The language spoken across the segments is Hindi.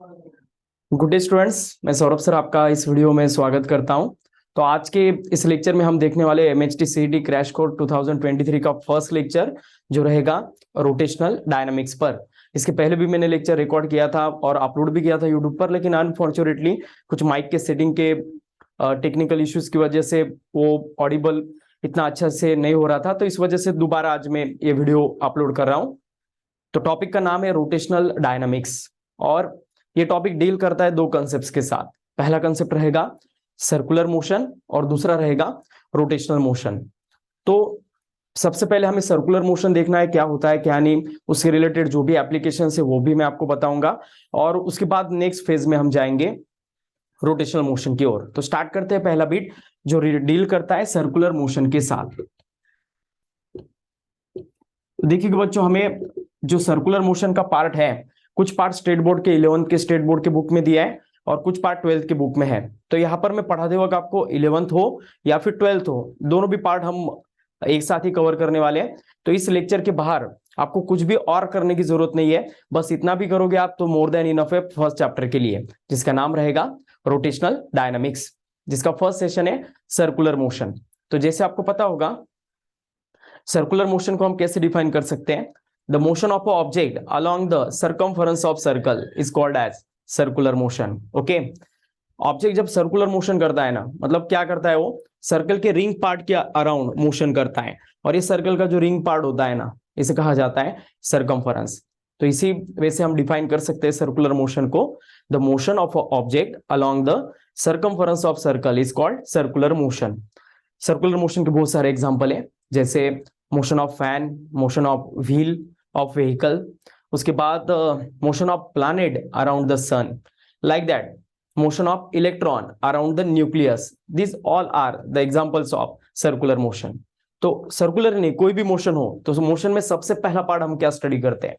गुड डे स्टूडेंट्स, मैं सौरभ सर आपका इस वीडियो में स्वागत करता हूं। तो आज के इस लेक्चर में हम देखने वाले एमएचटी सीईटी क्रैश कोर्स 2023 का फर्स्ट लेक्चर जो रहेगा रोटेशनल डायनामिक्स पर। इसके पहले भी मैंने लेक्चर रिकॉर्ड किया था और अपलोड भी किया था यूट्यूब पर, लेकिन अनफॉर्चुनेटली कुछ माइक के सेटिंग के टेक्निकल इश्यूज की वजह से वो ऑडिबल इतना अच्छा से नहीं हो रहा था, तो इस वजह से दोबारा आज मैं ये वीडियो अपलोड कर रहा हूँ। तो टॉपिक का नाम है रोटेशनल डायनामिक्स और ये टॉपिक डील करता है दो कंसेप्ट्स के साथ। पहला कंसेप्ट रहेगा सर्कुलर मोशन और दूसरा रहेगा रोटेशनल मोशन। तो सबसे पहले हमें सर्कुलर मोशन देखना है, क्या होता है क्या नहीं, उससे रिलेटेड जो भी एप्लीकेशन है वो भी मैं आपको बताऊंगा और उसके बाद नेक्स्ट फेज में हम जाएंगे रोटेशनल मोशन की ओर। तो स्टार्ट करते हैं पहला बीट जो डील करता है सर्कुलर मोशन के साथ। देखिए बच्चों, हमें जो सर्कुलर मोशन का पार्ट है, कुछ पार्ट स्टेट बोर्ड के 11th के स्टेट बोर्ड के बुक में दिया है और कुछ पार्ट 12th के बुक में है। तो यहाँ पर मैं पढ़ाते वक्त आपको 11th हो या फिर 12th हो, दोनों भी पार्ट हम एक साथ ही कवर करने वाले हैं। तो इस लेक्चर के बाहर आपको कुछ भी और करने की जरूरत नहीं है, बस इतना भी करोगे आप तो मोर देन इनफ है फर्स्ट चैप्टर के लिए, जिसका नाम रहेगा रोटेशनल डायनामिक्स, जिसका फर्स्ट सेशन है सर्कुलर मोशन। तो जैसे आपको पता होगा सर्कुलर मोशन को हम कैसे डिफाइन कर सकते हैं। The motion of a object along the circumference of circle is called as circular motion. Okay, object जब सर्कुलर मोशन करता है ना, मतलब क्या करता है, वो सर्कल के रिंग पार्ट के अराउंड मोशन करता है और ये सर्कल का जो रिंग पार्ट होता है ना, इसे कहा जाता है सर्कमफरेंस। तो इसी वजह से हम डिफाइन कर सकते हैं सर्कुलर मोशन को, the motion of a object along the circumference of circle is called circular motion. Circular motion के बहुत सारे एग्जांपल है, जैसे motion of fan, motion of wheel of vehicle, उसके बाद motion of planet around the sun, like that motion of electron around the nucleus, this all are the examples of circular motion. तो सर्कुलर नहीं, कोई भी मोशन हो तो मोशन में सबसे पहला पार्ट हम क्या स्टडी करते हैं,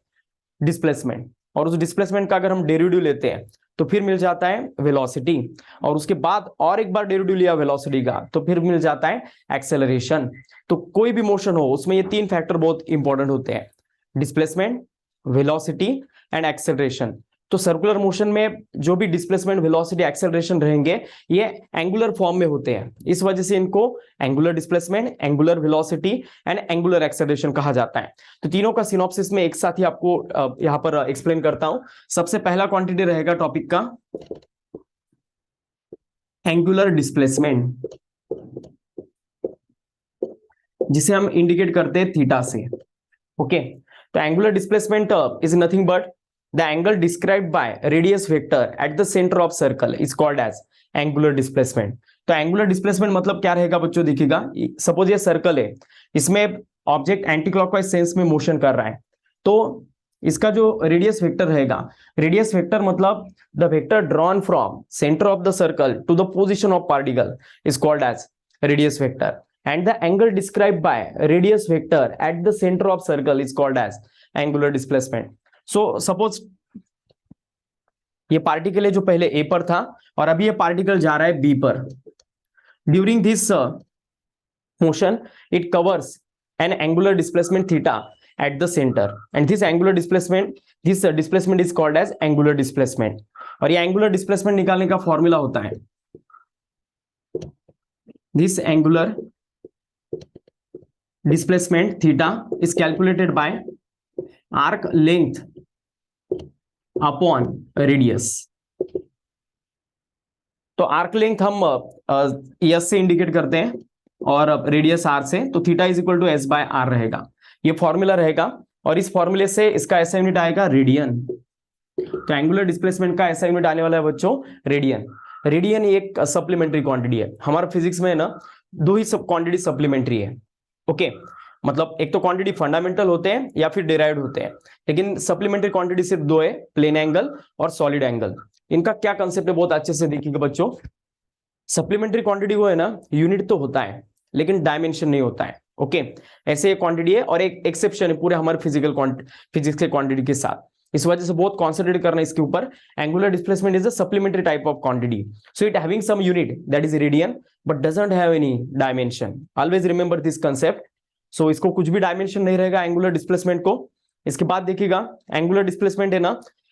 डिस्प्लेसमेंट। और उस डिस्प्लेसमेंट का अगर हम डेरिवेटिव लेते हैं तो फिर मिल जाता है वेलोसिटी, और उसके बाद और एक बार डेरिवेटिव लिया वेलोसिटी का तो फिर मिल जाता है एक्सेलरेशन। तो कोई भी मोशन हो उसमें ये तीन फैक्टर बहुत इंपॉर्टेंट होते हैं, डिस्प्लेसमेंट, वेलोसिटी एंड एक्सेलरेशन। तो सर्कुलर मोशन में जो भी डिस्प्लेसमेंट, वेलोसिटी, एक्सेलरेशन रहेंगे ये एंगुलर फॉर्म में होते हैं, इस वजह से इनको angular displacement, angular velocity and angular acceleration कहा जाता है। तो तीनों का सिनॉप्सिस में एक साथ ही आपको यहां पर एक्सप्लेन करता हूं। सबसे पहला क्वांटिटी रहेगा टॉपिक का एंगुलर डिस्प्लेसमेंट, जिसे हम इंडिकेट करते हैं थीटा से। ओके, तो angular displacement is nothing but the angle described by radius vector at the centre of circle is called as angular displacement. तो एंगुलर डिस्प्लेसमेंट मतलब क्या रहेगा बच्चों, देखिएगा सपोज ये सर्कल है, इसमें ऑब्जेक्ट एंटी क्लॉकवाइज सेंस में मोशन कर रहा है, तो इसका जो रेडियस वेक्टर रहेगा, रेडियस वेक्टर मतलब the vector drawn from centre of the circle to the position of particle is called as radius vector, and the angle described by radius vector at the center of circle is called as angular displacement. So suppose ये पार्टिकल है जो पहले A पर था और अभी ये पार्टिकल जा रहा है B पर। During this motion it covers an angular displacement theta at the center and this angular displacement, this displacement is called as angular displacement। और ये angular displacement निकालने का फॉर्मूला होता है, this angular displacement theta is calculated by arc length upon radius। तो आर्क लेंथ हम एस से इंडिकेट करते हैं और रेडियस आर से, तो theta is equal to S by R रहेगा, ये फॉर्मूला रहेगा। और इस फॉर्मूले से इसका ऐसा यूनिट आएगा रेडियन। तो एंगुलर डिस्प्लेसमेंट का ऐसा यूनिट आने वाला है बच्चों रेडियन। रेडियन एक सप्लीमेंट्री क्वांटिटी है, हमारा फिजिक्स में ना दो ही सब क्वांटिटी सप्लीमेंट्री है। ओके, मतलब एक तो क्वांटिटी फंडामेंटल होते हैं या फिर डिराइव्ड होते हैं, लेकिन सप्लीमेंट्री क्वांटिटी सिर्फ दो है, प्लेन एंगल और सॉलिड एंगल। इनका क्या कंसेप्ट है बहुत अच्छे से देखिएगा बच्चों। सप्लीमेंट्री क्वांटिटी वो है ना, यूनिट तो होता है लेकिन डायमेंशन नहीं होता है। ओके, ऐसे एक क्वांटिटी है और एक एक्सेप्शन है पूरे हमारे फिजिक्स के क्वांटिटी के साथ, इस वजह से बहुत कॉन्सेंट्रेट करना है इसके ऊपर। Angular displacement is a supplementary type of quantity, so it having some unit that is radian but doesn't have any dimension. Always remember this concept. So इसको कुछ भी डायमेंशन नहीं रहेगा एंगुलर डिस्प्लेसमेंट को। इसके बाद देखिएगा एंगुलर डिस्प्लेसमेंट है ना,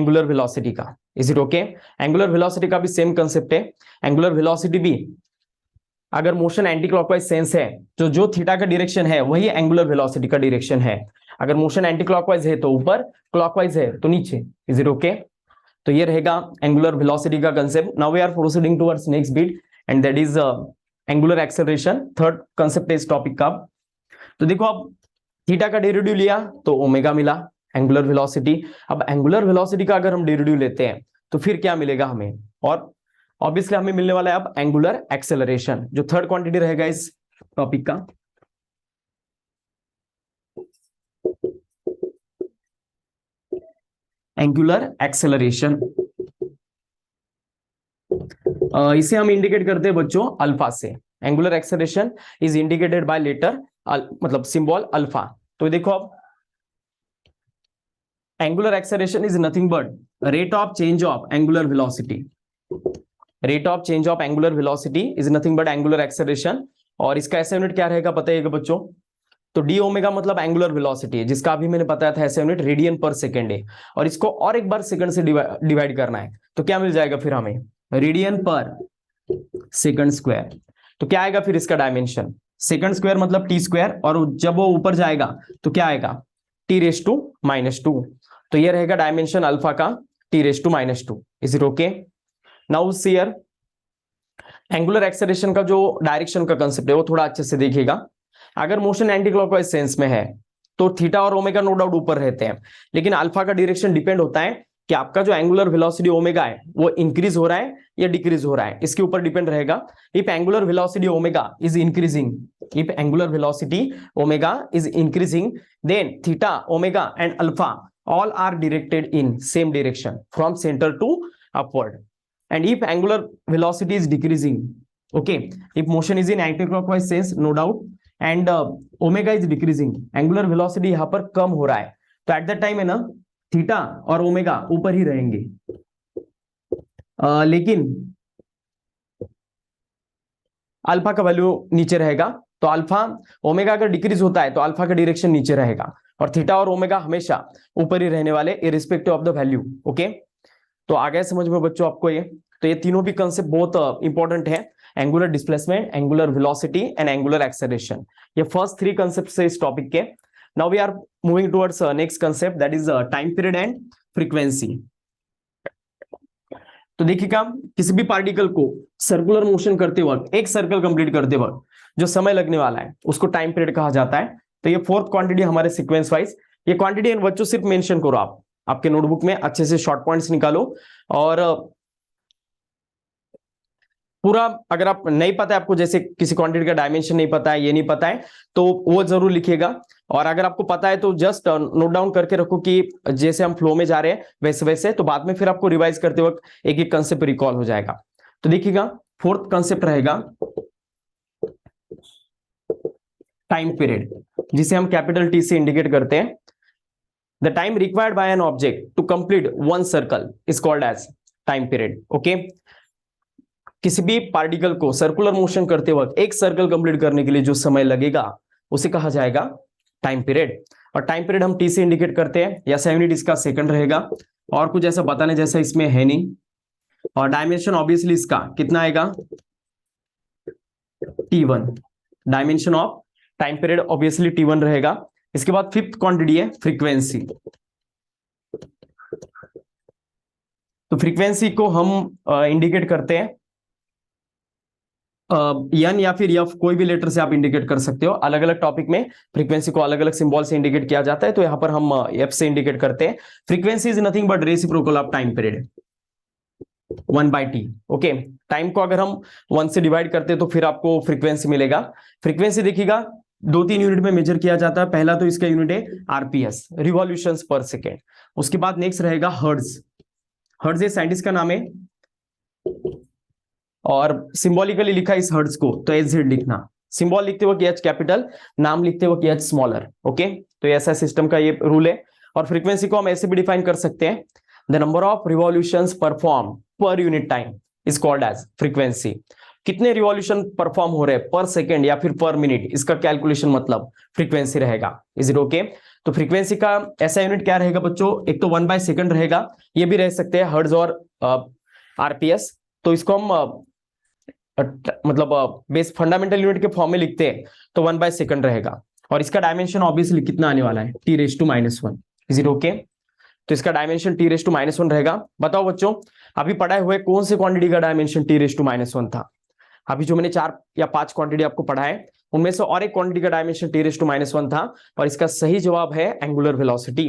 एंगुलर वेलोसिटी का। Is it okay? Angular velocity का भी सेम कंसेप्ट है। एंगुलर वेलोसिटी भी अगर मोशन एंटी क्लॉकवाइज सेंस है तो जो थीटा का डायरेक्शन है वही एंगुलर वेलोसिटी का डायरेक्शन है। अगर मोशन एंटी क्लॉकवाइज है तो ऊपर, क्लॉकवाइज है तो नीचे। Is it okay? तो ये रहेगा एंगुलर वेलोसिटी का concept. Now we are proceeding towards next bit and that is angular acceleration. Third concept इस टॉपिक का। तो देखो अब थीटा का डेरिवेटिव लिया तो ओमेगा मिला एंगुलर वेलोसिटी। अब एंगुलर वेलोसिटी का अगर हम डेरिवेटिव लेते हैं तो फिर क्या मिलेगा हमें? और ऑब्वियसली हमें मिलने वाला है अब एंगुलर एक्सेलरेशन, जो थर्ड क्वांटिटी रहेगा इस टॉपिक का। एंगुलर एक्सेलरेशन इसे हम इंडिकेट करते हैं बच्चों अल्फा से। Angular acceleration is indicated by letter मतलब सिंबल अल्फा। तो देखो अब angular acceleration is nothing but rate of change of angular velocity. Rate of change of angular velocity is nothing but angular acceleration. और इसका ऐसा यूनिट क्या रहेगा पता है बच्चों? तो डी ओमेगा मतलब एंगुलर वेलोसिटी है, जिसका अभी मैंने बताया था ऐसा यूनिट रेडियन पर सेकेंड है। और इसको और एक बार सेकंड से डिवाइड करना है तो क्या मिल जाएगा फिर हमें? रेडियन पर सेकंड स्क्वायर। तो क्या आएगा फिर इसका डायमेंशन? सेकंड स्क्वायर मतलब टी स्क्वायर, और जब वो ऊपर जाएगा तो क्या आएगा? t⁻²। तो ये रहेगा डायमेंशन अल्फा का t⁻²। Is it okay? Now see here angular acceleration का जो डायरेक्शन का कंसेप्ट है वो थोड़ा अच्छे से देखिएगा। अगर मोशन एंटी क्लॉकवाइज सेंस में है तो थीटा और ओमेगा नो डाउट ऊपर रहते हैं, लेकिन अल्फा का डायरेक्शन डिपेंड होता है कि आपका जो एंगुलर वेलोसिटी ओमेगा है वो इंक्रीज हो रहा है या डिक्रीज हो रहा है, इसके ऊपर डिपेंड रहेगा। If angular velocity omega is increasing, if angular velocity omega is increasing, then theta, omega and alpha all are directed in same direction from center to upward. and if angular velocity is decreasing, okay, if motion is in anti-clockwise sense, no doubt, and omega is decreasing, angular velocity यहाँ पर कम हो रहा है, तो एट दैट टाइम है ना थीटा और ओमेगा ऊपर ही रहेंगे, लेकिन अल्फा का वैल्यू नीचे रहेगा। तो अल्फा ओमेगा अगर डिक्रीज होता है तो अल्फा का डायरेक्शन नीचे रहेगा, और थीटा और ओमेगा हमेशा ऊपर ही रहने वाले irrespective of the value. Okay, तो आ गया समझ में बच्चों आपको ये? तो ये तीनों भी कंसेप्ट बहुत इंपॉर्टेंट है, angular displacement, angular velocity and angular acceleration. ये फर्स्ट थ्री कंसेप्ट है इस टॉपिक के। Now we are moving towards next concept, that is time period and frequency. तो देखिएगा, किसी भी पार्टिकल को सर्कुलर मोशन करते वक्त, एक सर्कल कंप्लीट करते वक्त जो समय लगने वाला है उसको टाइम पीरियड कहा जाता है। तो ये फोर्थ क्वांटिटी हमारे सीक्वेंस वाइज, ये क्वांटिटी इन बच्चों सिर्फ मेंशन करो आप आपके नोटबुक में, अच्छे से शॉर्ट पॉइंट्स निकालो, और पूरा अगर आप नहीं पता है आपको, जैसे किसी क्वांटिटी का डायमेंशन नहीं पता है, ये नहीं पता है, तो वो जरूर लिखिएगा। और अगर आपको पता है तो जस्ट नोट डाउन करके रखो कि जैसे हम फ्लो में जा रहे हैं वैसे वैसे, तो बाद में फिर आपको रिवाइज करते वक्त एक एक कंसेप्ट रिकॉल हो जाएगा। तो देखिएगा, फोर्थ कंसेप्ट रहेगा टाइम पीरियड, जिसे हम कैपिटल टी से इंडिकेट करते हैं। The time required by an object to complete one circle is called as time period. Okay, किसी भी पार्टिकल को सर्कुलर मोशन करते वक्त एक सर्कल कंप्लीट करने के लिए जो समय लगेगा उसे कहा जाएगा टाइम पीरियड। और टाइम पीरियड हम टी से इंडिकेट करते हैं, या 7 यूनिट इसका सेकंड रहेगा, और कुछ ऐसा बताने जैसा इसमें है नहीं। और डायमेंशन ऑब्वियसली इसका कितना आएगा, T1। Dimension of time period obviously T1 रहेगा। इसके बाद फिफ्थ क्वांटिटी है फ्रीक्वेंसी। तो फ्रीक्वेंसी को हम इंडिकेट करते हैं एन या फिर एफ, कोई भी लेटर से आप इंडिकेट कर सकते हो। अलग अलग टॉपिक में फ्रीक्वेंसी को अलग अलग सिंबल से इंडिकेट किया जाता है, तो यहां पर हम एफ से इंडिकेट करते हैं। Frequency is nothing but reciprocal of time period 1/t। Okay, time को अगर हम 1 से डिवाइड करते हैं तो फिर आपको फ्रीक्वेंसी मिलेगा। फ्रीक्वेंसी देखिएगा 2-3 यूनिट में मेजर किया जाता है। पहला तो इसका यूनिट है आरपीएस, रिवॉल्यूशंस पर सेकेंड। उसके बाद नेक्स्ट रहेगा हर्ट्ज। हर्ट्ज ये साइंटिस्ट का नाम है, और सिंबॉलिकली लिखा इस हर्ट्ज को तो एच लिखना, सिंबल लिखते वक्त एच कैपिटल, नाम लिखते वक्त एच स्मॉलर। ओके, तो ऐसा सिस्टम का ये रूल है। और फ्रीक्वेंसी को हम ऐसे भी डिफाइन कर सकते हैं, the number of revolutions perform per unit time is called as frequency. कितने रिवॉल्यूशन परफॉर्म हो रहे हैं पर सेकेंड या फिर पर मिनट, इसका कैलकुलेशन मतलब फ्रीक्वेंसी रहेगा। Is it okay? तो फ्रीक्वेंसी का ऐसा यूनिट क्या रहेगा बच्चों, एक तो 1/सेकंड रहेगा, ये भी रह सकते हैं हर्ट्ज और आरपीएस। तो इसको हम मतलब बेस फंडामेंटल यूनिट के फॉर्म में लिखते हैं तो 1/सेकंड रहेगा। और इसका डायमेंशन ऑब्वियसली कितना आने वाला है, T⁻⁻1। Is it okay? तो इसका डायमेंशन T⁻⁻1 रहेगा। बताओ बच्चों, अभी पढ़ाए हुए कौन से क्वांटिटी का डायमेंशन T⁻⁻1 था? अभी जो मैंने 4 या 5 क्वांटिटी आपको पढ़ाए उनमें से और एक क्वांटिटी का डायमेंशन T⁻⁻1 था, और इसका सही जवाब है एंगुलर वेलोसिटी।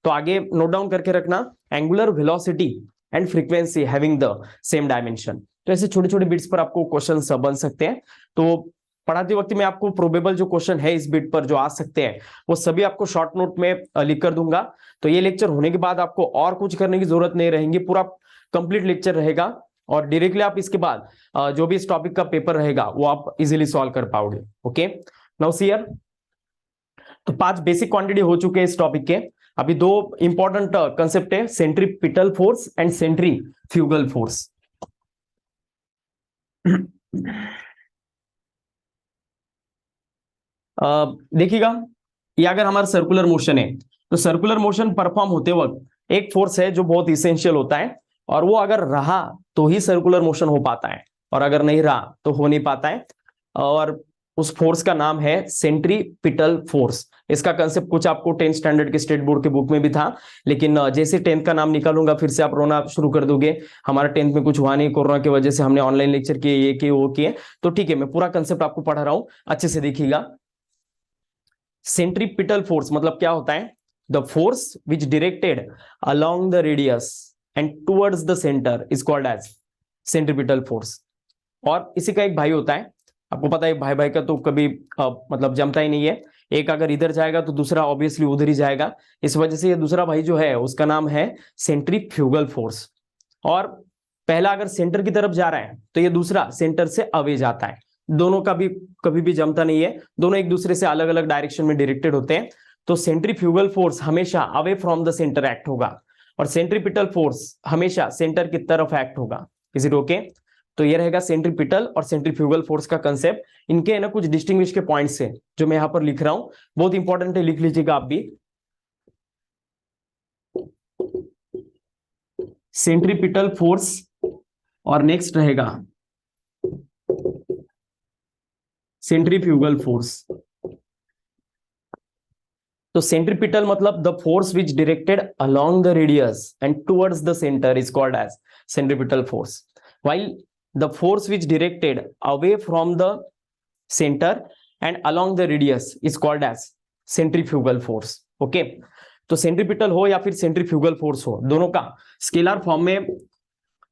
तो आगे नोट डाउन करके रखना, angular velocity and frequency having the same dimension. तो ऐसे छोटे छोटे बिट्स पर आपको क्वेश्चन बन सकते हैं। तो पढ़ाते वक्त मैं आपको प्रोबेबल जो क्वेश्चन है इस बिट पर जो आ सकते हैं वो सभी आपको शॉर्ट नोट में लिख कर दूंगा। तो ये लेक्चर होने के बाद आपको और कुछ करने की जरूरत नहीं रहेगी, पूरा कंप्लीट लेक्चर रहेगा, और डायरेक्टली आप इसके बाद जो भी इस टॉपिक का पेपर रहेगा वो आप इजीली सॉल्व कर पाओगे। ओके, नाउ सी हियर, तो 5 बेसिक क्वांटिटी हो चुके हैं इस टॉपिक के। अभी 2 इंपॉर्टेंट कंसेप्ट है, centripetal force and centrifugal force. देखिएगा, ये अगर हमारा सर्कुलर मोशन है तो सर्कुलर मोशन परफॉर्म होते वक्त एक फोर्स है जो बहुत इसेंशियल होता है, और वो अगर रहा तो ही सर्कुलर मोशन हो पाता है, और अगर नहीं रहा तो हो नहीं पाता है। और उस फोर्स का नाम है सेंट्रीपिटल फोर्स। इसका कंसेप्ट कुछ आपको 10th स्टैंडर्ड के स्टेट बोर्ड के बुक में भी था, लेकिन जैसे 10th का नाम निकालूंगा फिर से आप रोना शुरू कर दोगे, हमारा 10th में कुछ हुआ नहीं, कोरोना की वजह से हमने ऑनलाइन लेक्चर किए, ये किए वो किए। तो ठीक है, मैं पूरा कंसेप्ट आपको पढ़ा रहा हूं, अच्छे से देखिएगा। सेंट्रीपिटल फोर्स मतलब क्या होता है, the force which directed along the radius and towards the centre is called as centripetal force. और इसी का एक भाई होता है, आपको पता है भाई भाई का तो कभी मतलब जमता ही नहीं है, एक अगर इधर जाएगा तो दूसरा ऑब्वियसली उधर ही जाएगा। इस वजह से ये दूसरा भाई जो है उसका नाम है सेंट्रीफ्यूगल फोर्स। और पहला अगर सेंटर की तरफ जा रहा है तो ये दूसरा सेंटर से अवे जाता है। दोनों का भी कभी भी जमता नहीं है, दोनों एक दूसरे से अलग अलग डायरेक्शन में डायरेक्टेड होते हैं। तो सेंट्रीफ्यूगल फोर्स हमेशा away from the centre act होगा और सेंट्रीपिटल फोर्स हमेशा सेंटर की तरफ एक्ट होगा। Is it okay? तो ये रहेगा सेंट्रीपिटल और सेंट्रीफ्यूगल फोर्स का कंसेप्ट। इनके है ना कुछ डिस्टिंग्विश के पॉइंट्स है जो मैं यहां पर लिख रहा हूं, बहुत इंपॉर्टेंट है, लिख लीजिएगा आप भी। सेंट्रीपिटल फोर्स और नेक्स्ट रहेगा सेंट्रीफ्यूगल फोर्स। तो सेंट्रीपिटल मतलब the force which directed along the radius and towards the centre is called as centripetal force, while the force which directed away from the center and along the radius is called as centrifugal force. okay? तो सेंट्रीपिटल हो या फिर सेंट्रीफ्यूगल फोर्स हो, दोनों का स्केलर फॉर्म में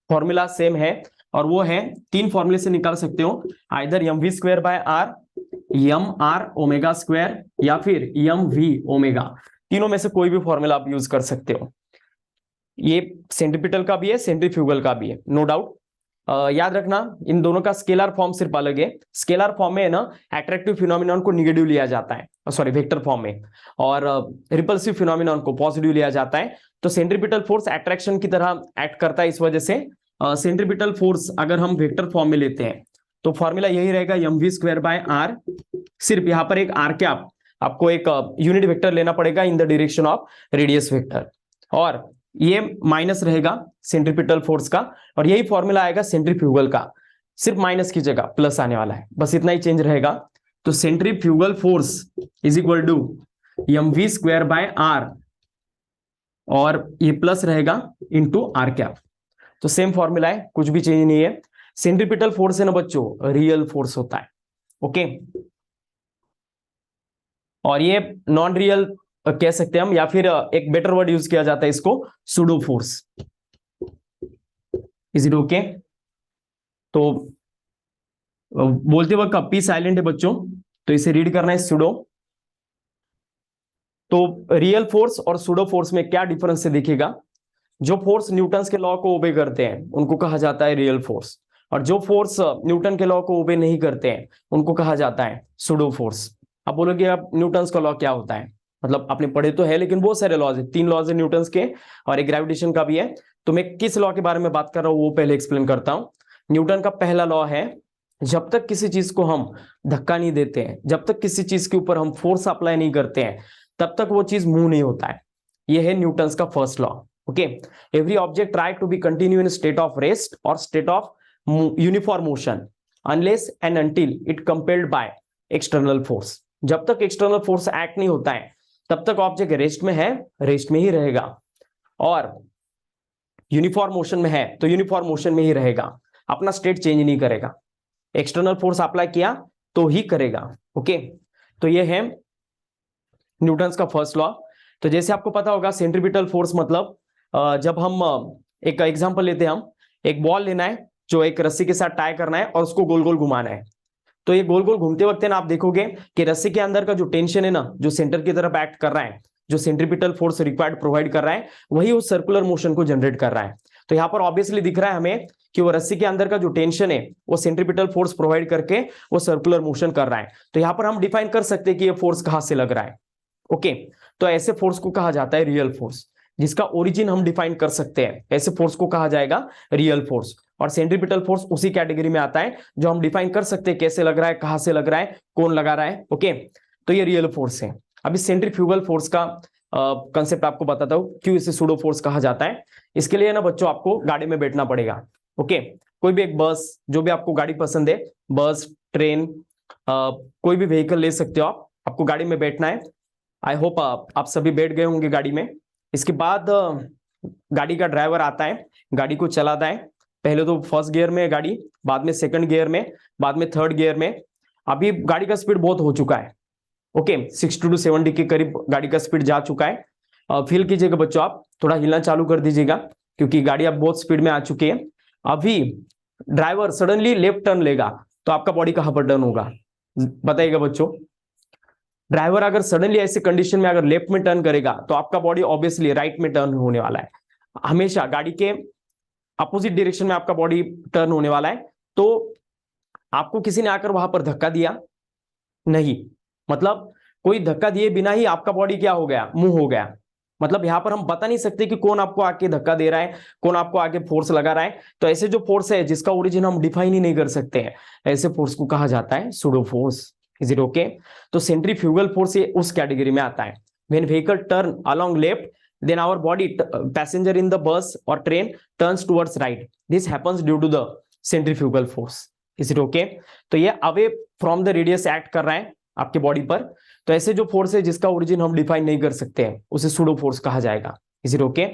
फॉर्मूला सेम है और वो है, तीन फॉर्मूले से निकाल सकते हो, either mv² by r, mr omega square या फिर mv ओमेगा। तीनों में से कोई भी फॉर्मूला आप यूज कर सकते हो। ये सेंट्रीपिटल का भी है, सेंट्रीफ्यूगल का भी है, नो डाउट। याद रखना इन दोनों का स्केलर फॉर्म सिर्फ अलग है। स्केलर फॉर्म में है ना एट्रैक्टिव फिनोमिनन को नेगेटिव लिया जाता है, सॉरी वेक्टर फॉर्म में, और रिपल्सिव फिनोमिनन को पॉजिटिव लिया जाता है। तो सेंट्रीपिटल फोर्स अट्रैक्शन की तरह एक्ट करता है, इस वजह से सेंट्रीपिटल फोर्स अगर हम वेक्टर फॉर्म में लेते हैं तो फॉर्मूला यही रहेगा mv² बाय r। सिर्फ यहां पर एक r कैप आपको एक यूनिट वेक्टर लेना पड़ेगा in the direction of radius vector, और ये माइनस रहेगा सेंट्रीपिटल फोर्स का, और यही फॉर्मूला आएगा सेंट्रीफ्यूगल का, सिर्फ माइनस की जगह प्लस आने वाला है, बस इतना ही चेंज रहेगा। तो centrifugal force is equal to mv² by r और ये प्लस रहेगा इंटू r कैप। तो सेम फॉर्मूला है, कुछ भी चेंज नहीं है। सेंट्रीपिटल फोर्स है ना बच्चों, रियल फोर्स होता है। ओके, और ये नॉन रियल कह सकते हैं हम, या फिर एक बेटर वर्ड यूज किया जाता है इसको, pseudo force. Is it okay? तो बोलते वक्त पी साइलेंट है बच्चों, तो इसे रीड करना है सूडो। तो रियल फोर्स और सूडो फोर्स में क्या डिफरेंस है देखिएगा। जो फोर्स न्यूटन्स के लॉ को ओबे करते हैं उनको कहा जाता है रियल फोर्स, और जो फोर्स न्यूटन के लॉ को ओबे नहीं करते हैं उनको कहा जाता है सूडो फोर्स। अब बोलोगे आप न्यूटन्स का लॉ क्या होता है, मतलब आपने पढ़े तो है, लेकिन बहुत सारे लॉज है, 3 लॉज है न्यूटन्स के और एक ग्रेविटेशन का भी है। तो मैं किस लॉ के बारे में बात कर रहा हूं वो पहले एक्सप्लेन करता हूं। न्यूटन का पहला लॉ है, जब तक किसी चीज को हम धक्का नहीं देते हैं, जब तक किसी चीज के ऊपर हम फोर्स अप्लाई नहीं करते हैं, तब तक वो चीज मूव नहीं होता है। ये है न्यूटन्स का first law. Okay, every object try to be continue in state of rest और state of uniform motion unless and until it compelled by external force. जब तक एक्सटर्नल फोर्स एक्ट नहीं होता है तब तक ऑब्जेक्ट रेस्ट में है, रेस्ट में ही रहेगा, और यूनिफॉर्म मोशन में है तो यूनिफॉर्म मोशन में ही रहेगा, अपना स्टेट चेंज नहीं करेगा। एक्सटर्नल फोर्स अप्लाई किया तो ही करेगा। ओके, तो ये है न्यूटन्स का फर्स्ट लॉ। तो जैसे आपको पता होगा सेंट्रीपिटल फोर्स मतलब जब हम एक एग्जांपल लेते हैं, हम एक बॉल लेना है जो एक रस्सी के साथ टाई करना है और उसको गोल गोल घुमाना है। तो ये गोल गोल घूमते वक्त ना आप देखोगे कि रस्सी के अंदर का जो टेंशन है ना, जो सेंटर की तरफ एक्ट कर रहा है, जो सेंट्रीपिटल फोर्स रिक्वायर्ड प्रोवाइड कर रहा है, वही उस सर्कुलर मोशन को जनरेट कर रहा है। तो यहाँ पर ऑब्वियसली दिख रहा है हमें कि वो रस्सी के अंदर का जो टेंशन है वो सेंट्रीपिटल फोर्स प्रोवाइड करके वो सर्कुलर मोशन कर रहा है। तो यहाँ पर हम डिफाइन कर सकते हैं कि ये फोर्स कहाँ से लग रहा है। ओके, तो ऐसे फोर्स को कहा जाता है रियल फोर्स, जिसका ओरिजिन हम डिफाइन कर सकते हैं, ऐसे फोर्स को कहा जाएगा रियल फोर्स। और सेंट्रीपिटल फोर्स उसी कैटेगरी में आता है जो हम डिफाइन कर सकते हैं कैसे लग रहा है, कहां से लग रहा है, कौन लगा रहा है। ओके, तो ये रियल फोर्स है। अभी सेंट्रीफ्यूगल फोर्स का कंसेप्ट आपको बताता हूं, क्यों इसे सूडो फोर्स कहा जाता है। इसके लिए ना बच्चों आपको गाड़ी में बैठना पड़ेगा। ओके, कोई भी एक बस, जो भी आपको गाड़ी पसंद है, बस, ट्रेन, कोई भी व्हीकल ले सकते हो आप, आपको गाड़ी में बैठना है। आई होप आप सभी बैठ गए होंगे गाड़ी में। इसके बाद गाड़ी का ड्राइवर आता है, गाड़ी को चलाता है। पहले तो फर्स्ट गियर में गाड़ी, बाद में सेकंड गियर में, बाद में थर्ड गियर में। अभी गाड़ी का स्पीड बहुत हो चुका है। ओके, 60 to 70 के करीब गाड़ी का स्पीड जा चुका है। फील कीजिएगा बच्चों, आप थोड़ा हिलना चालू कर दीजिएगा क्योंकि गाड़ी अब बहुत स्पीड में आ चुकी है। अभी ड्राइवर सडनली लेफ्ट टर्न लेगा तो आपका बॉडी कहां पर टर्न होगा, बताइएगा बच्चों। ड्राइवर अगर सडनली ऐसे कंडीशन में अगर लेफ्ट में टर्न करेगा तो आपका बॉडी ऑब्वियसली राइट में टर्न होने वाला है। हमेशा गाड़ी के अपोजिट डायरेक्शन में आपका बॉडी टर्न होने वाला है, तो आपको किसी ने आकर वहां पर धक्का दिया नहीं, मतलब कोई धक्का दिए बिना ही आपका बॉडी क्या हो गया, मूव हो गया। मतलब यहां पर हम बता नहीं सकते कि कौन आपको आके धक्का दे रहा है, कौन आपको आके फोर्स लगा रहा है। तो ऐसे जो फोर्स है जिसका ओरिजिन हम डिफाइन ही नहीं कर सकते हैं, ऐसे फोर्स को कहा जाता है pseudo force. Is it okay? तो सेंट्रीफ्यूगल फोर्स ये उस कैटेगरी में आता है। When vehicle turn along left, then our body passenger in the bus or train turns towards right. This happens due to the centrifugal force. Is it okay? तो ये away from the radius act कर रहा है आपके बॉडी पर। तो ऐसे जो फोर्स है जिसका ओरिजिन हम डिफाइन नहीं कर सकते हैं, उसे सूडो फोर्स कहा जाएगा। Is it okay?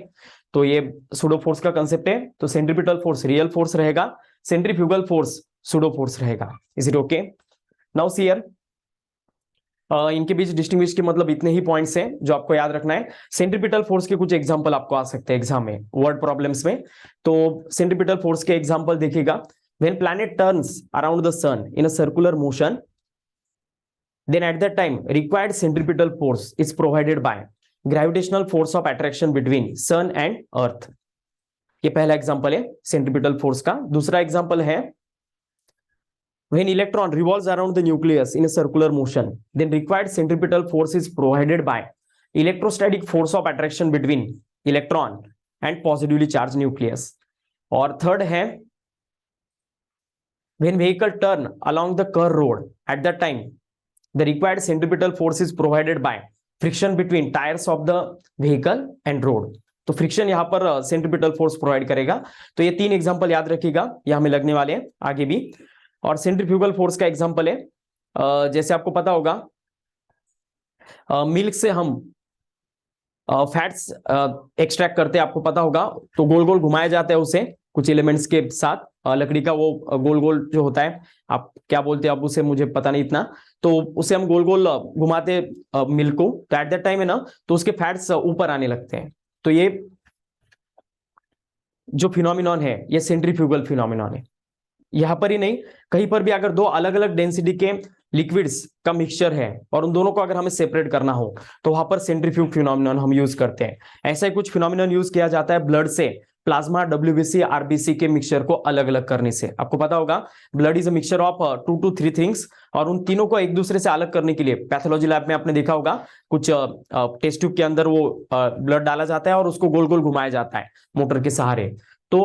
तो ये सूडो फोर्स का कंसेप्ट है। तो सेंट्रीपिटल फोर्स रियल फोर्स रहेगा, सेंट्रीफ्यूगल फोर्स सूडो फोर्स रहेगा। Is it okay? Now see here, इनके बीच डिस्टिंग्विश के मतलब इतने ही पॉइंट्स हैं जो आपको याद रखना है। सेंट्रीपिटल फोर्स के कुछ एग्जांपल आपको आ सकते हैं एग्जाम में, वर्ड प्रॉब्लम्स में। तो सेंट्रीपिटल फोर्स के एग्जांपल देखिएगा। When planet turns around the sun in a circular motion, then at that time required centripetal force is provided by gravitational force of attraction between sun and earth। ये पहला एग्जांपल है सेंट्रीपिटल फोर्स का। दूसरा एग्जांपल है when electron revolves around the nucleus in a circular motion, then required centripetal force is provided by electrostatic force of attraction between electron and positively charged nucleus। और थर्ड है when vehicle turn along the curved road, at that time the required centripetal force is provided by friction between tires of the vehicle and road। तो फ्रिक्शन यहां पर सेंट्रीपिटल फोर्स प्रोवाइड करेगा। तो ये तीन एग्जांपल याद रखिएगा, ये हमें लगने वाले हैं आगे भी। और सेंट्रीफ्यूगल फोर्स का एग्जांपल है, जैसे आपको पता होगा मिल्क से हम फैट्स एक्सट्रैक्ट करते हैं, आपको पता होगा। तो गोल गोल घुमाया जाता है उसे कुछ एलिमेंट्स के साथ, लकड़ी का वो गोल गोल जो होता है, आप क्या बोलते हैं अब उसे, मुझे पता नहीं इतना। तो उसे हम गोल गोल घुमाते मिल्क को, तो एट दैट टाइम है ना, तो उसके फैट्स ऊपर आने लगते हैं। तो ये जो फिनोमिनॉन है ये सेंट्रीफ्यूगल फिनोमिनॉन है। यहां पर ही नहीं, कहीं पर भी अगर दो अलग अलग डेंसिटी के लिक्विड्स का मिक्सचर है और उन दोनों को अगर हमें सेपरेट करना हो, तो वहां पर सेंट्रीफ्यूग फिनोमिनॉन हम यूज करते हैं। ऐसा ही कुछ फिनोमिनॉन यूज किया जाता है ब्लड से प्लाज्मा, डब्ल्यूबीसी, आरबीसी के मिक्सचर को अलग अलग करने से। आपको पता होगा blood is a mixture of 2 to 3 things, और उन तीनों को एक दूसरे से अलग करने के लिए पैथोलॉजी लैब में आपने देखा होगा कुछ टेस्ट ट्यूब के अंदर वो ब्लड डाला जाता है और उसको गोल गोल घुमाया जाता है मोटर के सहारे। तो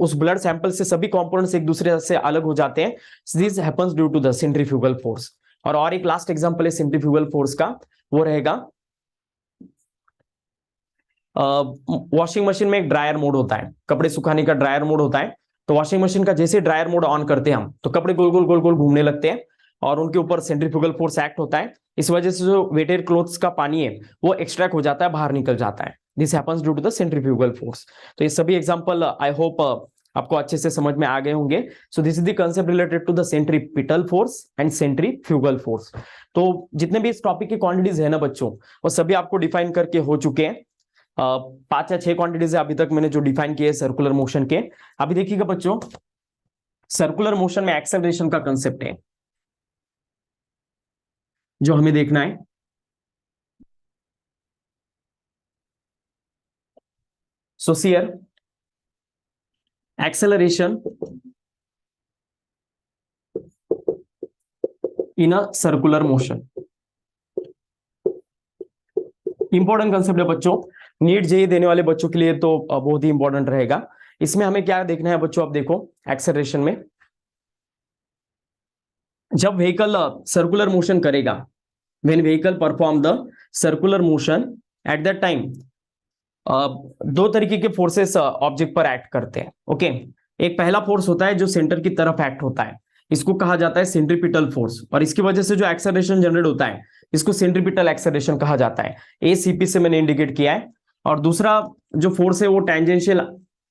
उस ब्लड सैंपल से सभी कंपोनेंट्स एक दूसरे से अलग हो जाते हैं। This happens due to the centrifugal force. और एक लास्ट एग्जांपल है सेंट्रीफ्यूगल फोर्स का, वो रहेगा वॉशिंग मशीन में एक ड्रायर मोड होता है, कपड़े सुखाने का ड्रायर मोड होता है। तो वॉशिंग मशीन का जैसे ड्रायर मोड ऑन करते हैं हम, तो कपड़े गोल गोल गोल गोल घूमने लगते हैं और उनके ऊपर सेंट्रीफ्यूगल फोर्स एक्ट होता है। इस वजह से जो वेटेड क्लोथ्स का पानी है वो एक्सट्रैक्ट हो जाता है, बाहर निकल जाता है। This happens due to the centrifugal force. तो ये सभी एग्जांपल आई होप आपको अच्छे से समझ में आ गए होंगे। So this is the concept related to the centripetal force and centrifugal force. तो जितने भी इस टॉपिक की क्वांटिटीज है ना बच्चों, वो सभी आपको डिफाइन करके हो चुके हैं। 5 या 6 क्वांटिटीज है अभी तक मैंने जो डिफाइन किए सर्कुलर मोशन के। अभी देखिएगा बच्चों, सर्कुलर मोशन में एक्सेलरेशन का कंसेप्ट है जो हमें देखना है। So here acceleration in a circular motion, important concept है बच्चों। नीट जेईई देने वाले बच्चों के लिए तो बहुत ही इंपॉर्टेंट रहेगा। इसमें हमें क्या देखना है बच्चों, अब देखो एक्सेलरेशन में जब व्हीकल सर्कुलर मोशन करेगा, when vehicle perform the circular motion, at that time दो तरीके के फोर्सेस ऑब्जेक्ट पर एक्ट करते हैं। ओके, एक पहला फोर्स होता है जो सेंटर की तरफ एक्ट होता है, इसको कहा जाता है सेंट्रीपिटल फोर्स, और इसकी वजह से जो एक्सेलरेशन जनरेट होता है इसको सेंट्रीपिटल एक्सेलरेशन कहा जाता है। एसीपी से मैंने इंडिकेट किया है। और दूसरा जो फोर्स है वो टेंजेंशियल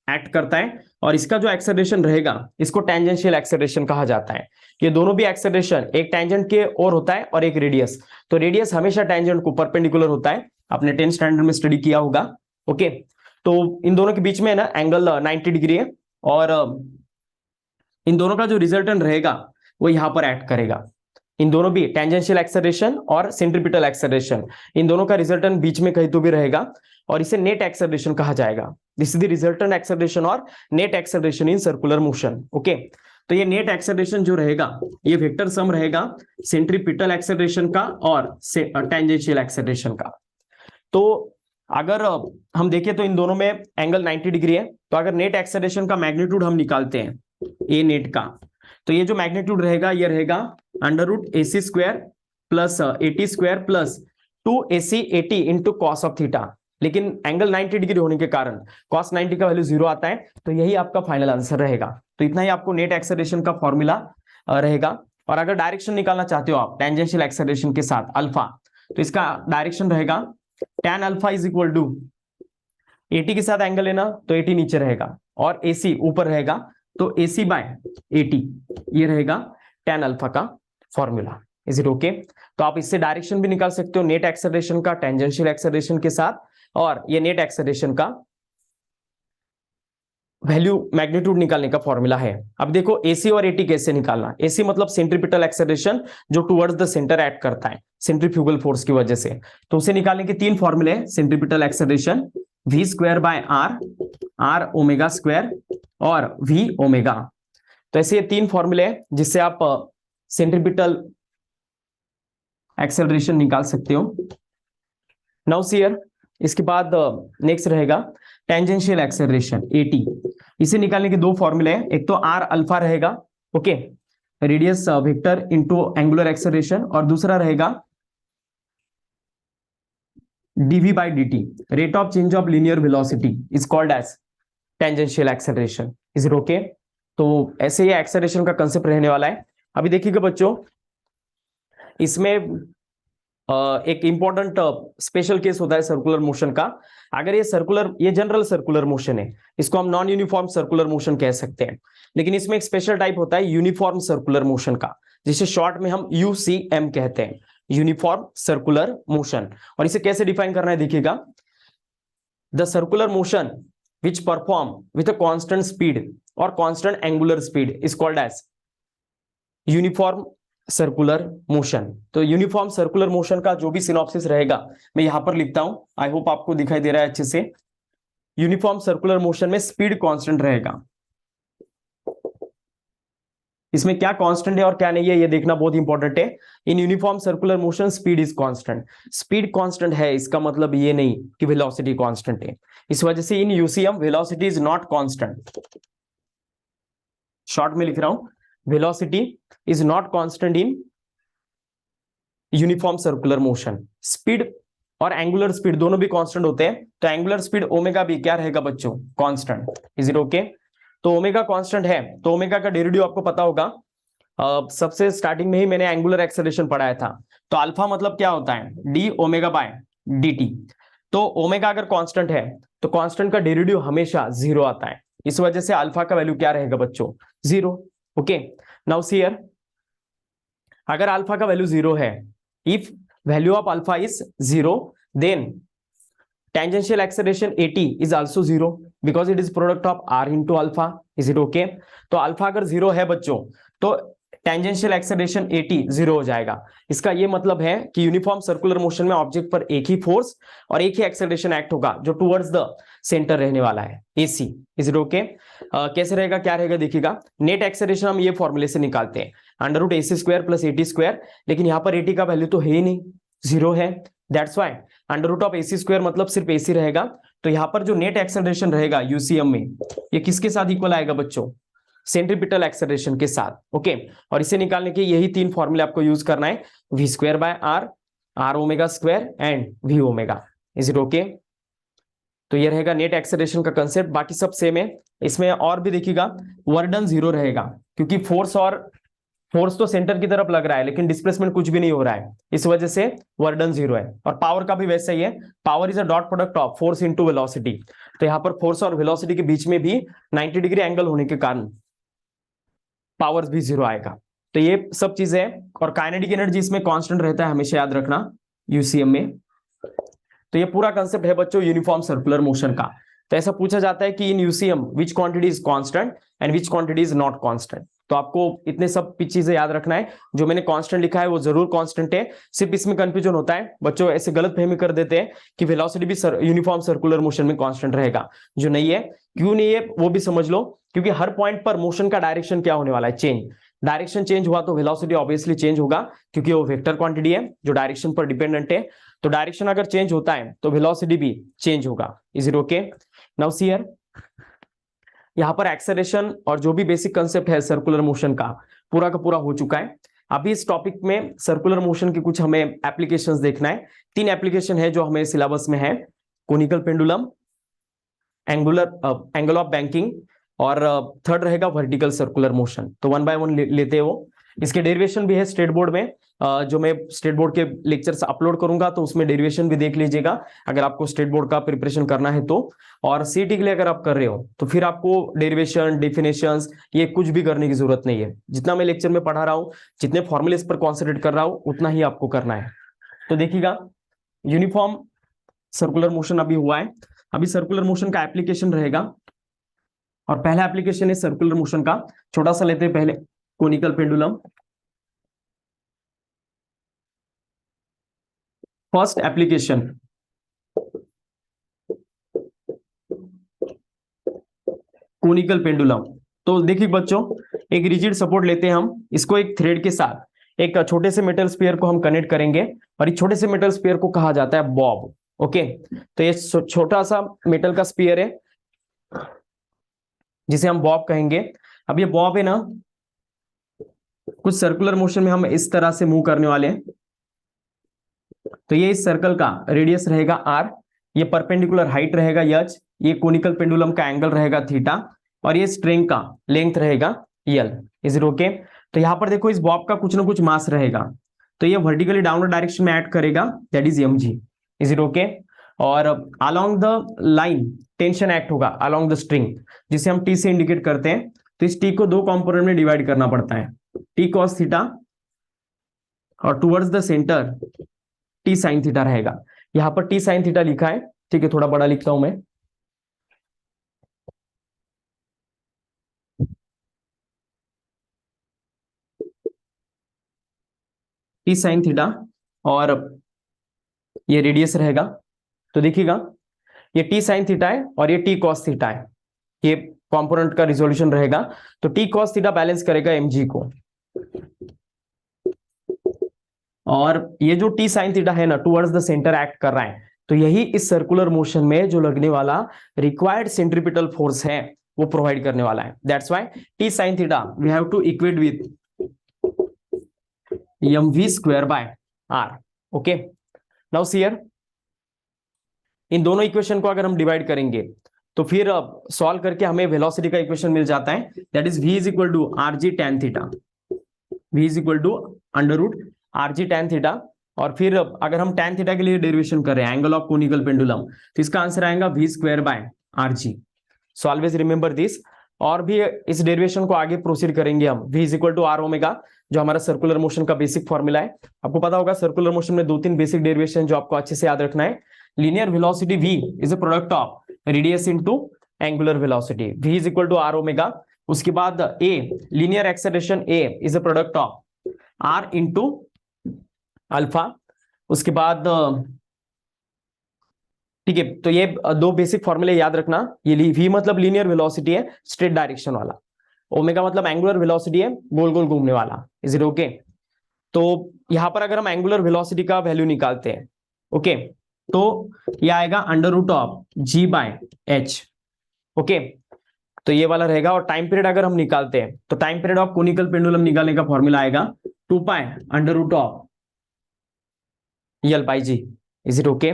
एक्ट करता है, और इसका जो एक्सेलरेशन रहेगा इसको टेंजेंशियल एक्सेलरेशन कहा जाता है। ये दोनों भी एक्सेलरेशन एक टेंजेंट के और होता है और एक रेडियस। तो रेडियस हमेशा टेंजेंट को परपेंडिकुलर होता है, आपने 10th स्टैंडर्ड में स्टडी किया होगा। ओके, तो इन दोनों के बीच में ना एंगल 90 डिग्री है, और इन दोनों का जो रिजल्टेंट रहेगा वो यहां पर एक्ट करेगा। इन दोनों भी टेंजेंशियल एक्सेलरेशन और सेंट्रीपिटल एक्सेलरेशन, इन दोनों का रिजल्टेंट बीच में कहीं तो भी रहेगा और इसे नेट एक्सेलरेशन कहा जाएगा। This is the resultant acceleration और net acceleration in circular motion. Okay, तो ये नेट एक्सेलरेशन जो रहेगा ये वेक्टर सम रहेगा सेंट्रीपिटल एक्सेलरेशन का और टेंजेंशियल एक्सेलरेशन का। तो अगर हम देखें तो इन दोनों में एंगल 90 डिग्री है, तो अगर नेट एक्सेलरेशन का मैग्नीट्यूड हम निकालते हैं ए नेट का, तो ये जो मैग्नीट्यूड रहेगा ये रहेगा under root AC square plus AT square plus 2AC AT into cos of theta. लेकिन एंगल 90 डिग्री होने के कारण कॉस 90 का वैल्यू 0 आता है, तो यही आपका फाइनल आंसर रहेगा। तो इतना ही आपको नेट एक्सेलरेशन का फॉर्मूला रहेगा। और अगर डायरेक्शन निकालना चाहते हो आप टेंजेंशियल एक्सेलरेशन के साथ अल्फा, तो इसका डायरेक्शन रहेगा tan alpha is equal to AT के साथ एंगल लेना तो AT नीचे रहेगा और AC ऊपर रहेगा, तो AC बाय AT ये रहेगा tan अल्फा का फॉर्मूला। Is it okay? तो आप इससे डायरेक्शन भी निकाल सकते हो नेट एक्सेलरेशन का टेंजेंशियल एक्सेलरेशन के साथ, और ये नेट एक्सेलरेशन का वैल्यू मैग्नीट्यूड निकालने का फॉर्मूला है। अब देखो AC और AT कैसे निकालना। AC मतलब सेंट्रीपिटल एक्सेलरेशन जो टुवर्ड्स द सेंटर एक्ट करता है सेंट्रीफ्यूगल फोर्स की वजह से, तो उसे निकालने के 3 फॉर्मूले हैं। Centripetal acceleration V square by R omega square और V ओमेगा। तो ऐसे ये 3 फॉर्मूले हैं जिससे आप सेंट्रीपिटल एक्सेलरेशन निकाल सकते हो। नाउ सी हियर, इसके बाद नेक्स्ट रहेगा टेंजेंशियल एक्सेलरेशन AT। इसे निकालने के 2 फॉर्मूले हैं, एक तो R अल्फा रहेगा, okay, radius vector into angular acceleration, और दूसरा रहेगा dV by dt, rate of change of linear velocity is called as tangential acceleration. Is it okay? तो ऐसे ये एक्सेलरेशन का कंसेप्ट रहने वाला है। अभी देखिएगा बच्चों, इसमें एक इंपॉर्टेंट स्पेशल केस होता है सर्कुलर मोशन का। अगर ये जनरल सर्कुलर मोशन है, इसको हम नॉन यूनिफॉर्म सर्कुलर मोशन कह सकते हैं, लेकिन इसमें एक स्पेशल टाइप होता है यूनिफॉर्म सर्कुलर मोशन का, जिसे शॉर्ट में हम UCM कहते हैं, यूनिफॉर्म सर्कुलर मोशन। और इसे कैसे डिफाइन करना है देखिएगा, the circular motion which perform with a constant speed और constant angular speed is called as uniform circular motion. तो यूनिफॉर्म सर्कुलर मोशन का जो भी सिनॉप्सिस रहेगा मैं यहां पर लिखता हूं, आई होप आपको दिखाई दे रहा है अच्छे से। यूनिफॉर्म सर्कुलर मोशन में स्पीड कांस्टेंट रहेगा। इसमें क्या कांस्टेंट है और क्या नहीं है ये देखना बहुत इंपॉर्टेंट है। In uniform circular motion speed is constant. Speed constant है इसका मतलब ये नहीं कि वेलोसिटी कांस्टेंट है। इस वजह से इन UCM velocity is not constant. Short में लिख रहा हूं, velocity is not constant in uniform circular motion. Speed और एंगुलर स्पीड दोनों भी कांस्टेंट होते हैं, तो एंगुलर स्पीड ओमेगा भी क्या रहेगा बच्चों? कांस्टेंट। Is it okay? तो ओमेगा कांस्टेंट है, तो ओमेगा का डेरिवेटिव आपको पता होगा। सबसे स्टार्टिंग में ही मैंने एंगुलर एक्सेलरेशन पढ़ाया था। तो अल्फा मतलब क्या होता है? d omega by dt। तो ओमेगा अगर कांस्टेंट है तो कांस्टेंट का डेरिवेटिव हमेशा 0 आता है। इस वजह से अल्फा का वैल्यू क्या रहेगा बच्चों? 0। ओके, नाउ सी हियर, अगर अल्फा का वैल्यू 0 है, if value of alpha is 0, then tangential acceleration AT is also 0 because it is product of R into alpha. Is it okay? तो अल्फा अगर 0 है बच्चों तो टेंजेंशियल एक्सेलरेशन AT 0 हो जाएगा। इसका ये मतलब है कि यूनिफॉर्म सर्कुलर मोशन में ऑब्जेक्ट पर एक ही फोर्स और एक ही एक्सेलरेशन एक्ट होगा जो टुवर्ड्स द सेंटर रहने वाला है, AC। Is it okay? कैसे रहेगा, क्या रहेगा देखिएगा। नेट एक्सेलरेशन हम ये फॉर्मूले से निकालते हैं, under root AC square plus AT square, लेकिन यहाँ पर AT का वैल्यू तो है ही नहीं, 0 है। That's why under root of AC square मतलब सिर्फ AC रहेगा। तो यहाँ पर जो नेट एक्सेलरेशन रहेगा UCM में, ये किसके साथ इक्वल आएगा बच्चों? सेंट्रीपिटल एक्सेलरेशन के साथ। ओके, और इसे निकालने के यही 3 फॉर्मूले आपको यूज करना है, V square by R omega square and V omega. Is it okay? तो ये रहेगा नेट एक्सेलरेशन का कंसेप्ट, बाकी सब सेम है। इसमें और भी देखिएगा, वर्क डन 0 रहेगा क्योंकि फोर्स तो सेंटर की तरफ लग रहा है लेकिन डिस्प्लेसमेंट कुछ भी नहीं हो रहा है, इस वजह से वर्क डन 0 है। और पावर का भी वैसा ही है, power is a dot product of force into velocity. तो यहाँ पर फोर्स और वेलोसिटी के बीच में भी 90 डिग्री एंगल होने के कारण पावर भी 0 आएगा। तो ये सब चीजें हैं। और काइनेटिक एनर्जी इसमें कांस्टेंट रहता है, हमेशा याद रखना UCM में। तो ये पूरा कंसेप्ट है बच्चों यूनिफॉर्म सर्कुलर मोशन का। तो ऐसा पूछा जाता है कि इन UCM which quantity is constant and which quantity is not constant. तो तो आपको इतने सब चीजें याद रखना है। जो मैंने कांस्टेंट लिखा है वो जरूर कांस्टेंट है। सिर्फ इसमें कंफ्यूजन होता है, बच्चों ऐसे गलत फहमी कर देते हैं कि वेलोसिटी भी यूनिफॉर्म सर्कुलर मोशन में कांस्टेंट रहेगा, जो नहीं है। क्यों नहीं है वो भी समझ लो, क्योंकि हर पॉइंट पर मोशन का डायरेक्शन क्या होने वाला है, चेंज। डायरेक्शन चेंज हुआ तो वेलोसिटी ऑब्वियसली चेंज होगा, क्योंकि वो वेक्टर क्वांटिटी है जो डायरेक्शन पर डिपेंडेंट है। तो डायरेक्शन अगर चेंज होता है तो वेलोसिटी भी चेंज होगा। Is it okay? Now see here, यहां पर एक्सेलरेशन और जो भी बेसिक कंसेप्ट है सर्कुलर मोशन का पूरा हो चुका है। अभी इस टॉपिक में सर्कुलर मोशन की कुछ हमें एप्लीकेशंस देखना है। 3 एप्लीकेशन है जो हमें सिलेबस में है, conical pendulum, angle of banking, और थर्ड रहेगा वर्टिकल सर्कुलर मोशन। तो 1 बाय 1 लेते हैं वो। इसके डेरिवेशन भी है स्टेट बोर्ड में, जो मैं स्टेट बोर्ड के लेक्चर्स अपलोड करूंगा तो उसमें डेरिवेशन भी देख लीजिएगा, अगर आपको स्टेट बोर्ड का प्रिपरेशन करना है तो। और सीटी के लिए अगर आप कर रहे हो तो फिर आपको डेरिवेशन, डेफिनेशंस ये कुछ भी करने की जरूरत नहीं है। जितना मैं लेक्चर में पढ़ा रहा हूँ, जितने फॉर्मुलेस पर कॉन्सेंट्रेट कर रहा हूँ, उतना ही आपको करना है। तो देखिएगा, यूनिफॉर्म सर्कुलर मोशन अभी हुआ है। अभी सर्कुलर मोशन का एप्लीकेशन रहेगा, और पहला एप्लीकेशन है सर्कुलर मोशन का, छोटा सा लेते हैं पहले, conical pendulum. First application, conical pendulum. तो देखिए बच्चों, एक रिजिड सपोर्ट लेते हैं हम, इसको एक थ्रेड के साथ एक छोटे से मेटल स्फीयर को हम कनेक्ट करेंगे, और इस छोटे से मेटल स्फीयर को कहा जाता है बॉब। ओके, तो ये छोटा सा मेटल का स्फीयर है जिसे हम बॉब कहेंगे। अब ये बॉब है ना, कुछ सर्कुलर मोशन में हम इस तरह से मूव करने वाले हैं। तो ये इस सर्कल का रेडियस रहेगा r, ये परपेंडिकुलर हाइट रहेगा h, ये कोनिकल पेंडुलम का एंगल रहेगा थीटा, और ये स्ट्रिंग का लेंथ रहेगा l। Is it okay? तो यहां पर देखो, इस बॉब का कुछ ना कुछ मास रहेगा, तो ये वर्टिकली डाउनवर्ड डायरेक्शन में एक्ट करेगा, that is mg। Is it okay? और along the line tension act होगा अलोंग द स्ट्रिंग, जिसे हम t से इंडिकेट करते हैं। तो इस t को 2 कंपोनेंट में डिवाइड करना पड़ता है, t cos थीटा और towards the centre T sine theta रहेगा। यहां पर टी साइन थीटा लिखा है, ठीक है, थोड़ा बड़ा लिखता हूं मैं। टी साइन थीटा, और ये रेडियस रहेगा। तो देखिएगा, ये टी साइन थीटा है और ये टी कॉस थीटा है, ये कंपोनेंट का रिजोल्यूशन रहेगा। तो टी कॉस थीटा बैलेंस करेगा एमजी को, और ये जो टी साइन थीटा है ना, टुवर्ड्स द सेंटर एक्ट कर रहा है। तो यही इस सर्कुलर मोशन में जो लगने वाला रिक्वायर्ड सेंट्रीपिटल फोर्स है वो प्रोवाइड करने वाला है। That's why T sine theta we have to equate with mv square by r। Okay, now see here, in दोनों इक्वेशन को अगर हम डिवाइड करेंगे तो फिर सॉल्व करके हमें वेलोसिटी का इक्वेशन मिल जाता है, that is v is equal to rg tan theta, v is equal to under root rg tan theta. और फिर अगर हम tan थीटा के लिए डेरिवेशन कर रहे हैं एंगल ऑफ कोनिकल पेंडुलम, तो इसका आंसर आएगा v square by rg। So always remember this. और भी इस डेरिवेशन को आगे प्रोसीड करेंगे हम, v is equal to r omega, जो हमारा सर्कुलर मोशन का बेसिक फॉर्मूला है। आपको पता होगा सर्कुलर मोशन में 2-3 बेसिक डेरिवेशन जो आपको अच्छे से याद रखना है। Linear velocity v is a product of radius into angular velocity, v is equal to r omega. उसके बाद a, linear acceleration a is a product of r into alpha. उसके बाद ठीक है, तो ये 2 बेसिक फॉर्मूले याद रखना। ये v मतलब लीनियर वेलोसिटी है स्ट्रेट डायरेक्शन वाला, ओमेगा मतलब एंगुलर वेलोसिटी है गोल गोल घूमने वाला। Is it okay? तो यहां पर अगर हम एंगुलर वेलोसिटी का वैल्यू निकालते हैं, ओके, तो ये आएगा under root of g by h। Okay, तो ये वाला रहेगा। और टाइम पीरियड अगर हम निकालते हैं तो time period of conical pendulum निकालने का फॉर्मूला आएगा 2 pi under root of l/g। Is it okay?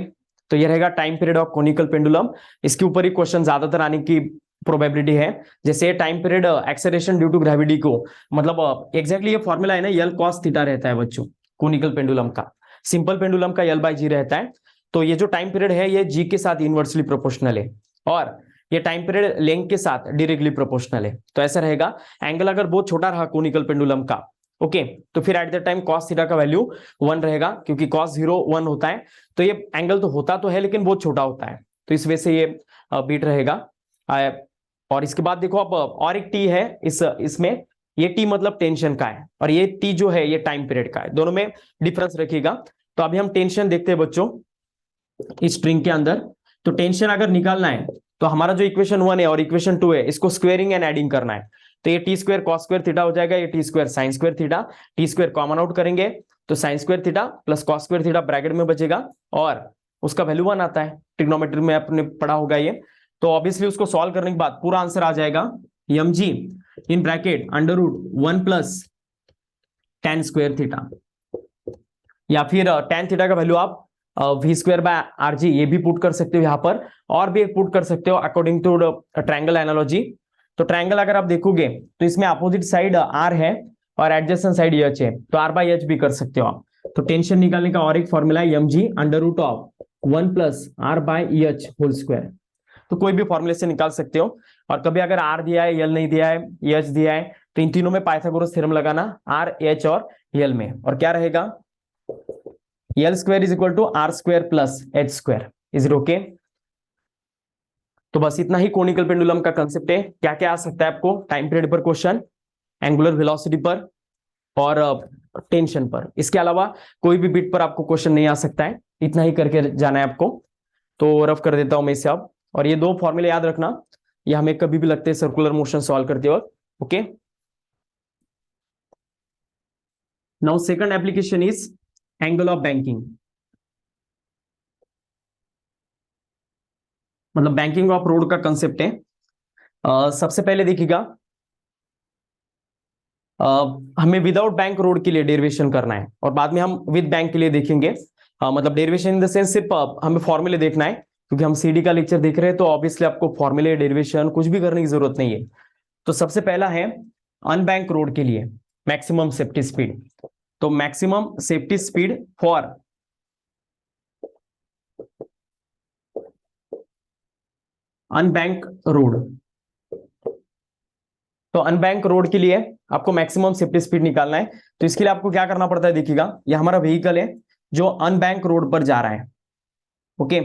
तो ये रहेगा time period of conical pendulum. इसके ऊपर ही क्वेश्चन ज्यादातर आने की प्रोबेबिलिटी है। जैसे time period acceleration due to gravity को, मतलब एग्जैक्टली ये फॉर्मूला है ना, l cos थीटा रहता है बच्चों कोनिकल पेंडुलम का, सिंपल पेंडुलम का l/g रहता है। तो ये जो टाइम पीरियड है ये g के साथ इनवर्सली प्रोपोर्शनल है, और ये टाइम पीरियड लेंथ के साथ डायरेक्टली प्रोपोर्शनल है। तो ऐसा रहेगा, एंगल अगर बहुत छोटा रहा कोनिकल पेंडुलम का, ओके, तो फिर at the time cos theta का वैल्यू 1 रहेगा, क्योंकि cos 0 1 होता है। तो ये एंगल तो होता तो है लेकिन बहुत छोटा होता है, तो इस वजह से ये बीट रहेगा। और इसके बाद देखो अब और एक t है इसमें ये टी मतलब टेंशन का है, और ये टी जो है ये टाइम पीरियड का है, दोनों में डिफरेंस रखिएगा। तो अभी हम टेंशन देखते हैं बच्चों इस स्ट्रिंग के अंदर। तो टेंशन अगर निकालना है तो हमारा जो इक्वेशन 1 है और इक्वेशन 2 है इसको स्क्वेयरिंग एंड एडिंग करना है। तो ये T square cos square theta हो जाएगा, ये T square sine square theta, T square common out करेंगे तो sine square theta plus cos square theta bracket में बचेगा, और उसका वैल्यू 1 आता है, ट्रिग्नोमेट्री में आपने पढ़ा होगा ये। तो ऑब्वियसली उसको सॉल्व करने के बाद पूरा आंसर आ जाएगा M G in bracket under root 1 plus tan square theta, या फिर टेन थीटा का वैल्यू आप V square by R G ये भी पुट कर सकते हो यहाँ पर, और भी एक पुट कर सकते हो अकॉर्डिंग टू ट्रायंगल एनालॉजी। तो ट्रायंगल अगर आप देखोगे तो इसमें अपोजिट साइड आर है और एडजेसेंट साइड एच है, तो आर बाई एच भी कर सकते हो आप। तो टेंशन निकालने का और एक फॉर्मूला है M G under root of 1 plus R by H whole square. तो कोई भी फॉर्मूले से निकाल सकते हो, और कभी अगर आर दिया है यल नहीं दिया है एच दिया है तो इन तीनों में पाइथागोरस थ्योरम लगाना आर एच और यल में, और क्या रहेगा L square is equal to R square plus H square. Is it okay? तो बस इतना ही कोनिकल पेंडुलम का कंसेप्ट है। क्या क्या आ सकता है आपको टाइम पीरियड पर क्वेश्चन, एंगुलर वेलोसिटी पर और टेंशन पर, इसके अलावा कोई भी बिट पर आपको क्वेश्चन नहीं आ सकता है। इतना ही करके जाना है आपको। तो रफ कर देता हूं मैं इसे अब, और ये दो फॉर्मूले याद रखना, ये हमें कभी भी लगते हैं सर्कुलर मोशन सॉल्व करते वक्त। Okay, now second application is angle of banking, मतलब बैंकिंग ऑफ रोड का कंसेप्ट है। सबसे पहले देखिएगा हमें विदाउट बैंक रोड के लिए डेरिवेशन करना है, और बाद में हम विद बैंक के लिए देखेंगे। मतलब डेरिवेशन इन द सेंस सिर्फ हमें फॉर्मूले देखना है, क्योंकि हम सीडी का लेक्चर देख रहे हैं तो ऑब्वियसली आपको फॉर्मूले डेरिवेशन कुछ भी करने की जरूरत नहीं है। तो सबसे पहला है अनबैंक रोड के लिए मैक्सिमम सेफ्टी स्पीड। तो maximum safety speed for unbank road. तो अनबैंक रोड के लिए आपको मैक्सिमम सेफ्टी स्पीड निकालना है। तो इसके लिए आपको क्या करना पड़ता है, देखिएगा ये हमारा व्हीकल है जो अनबैंक रोड पर जा रहा है। ओके,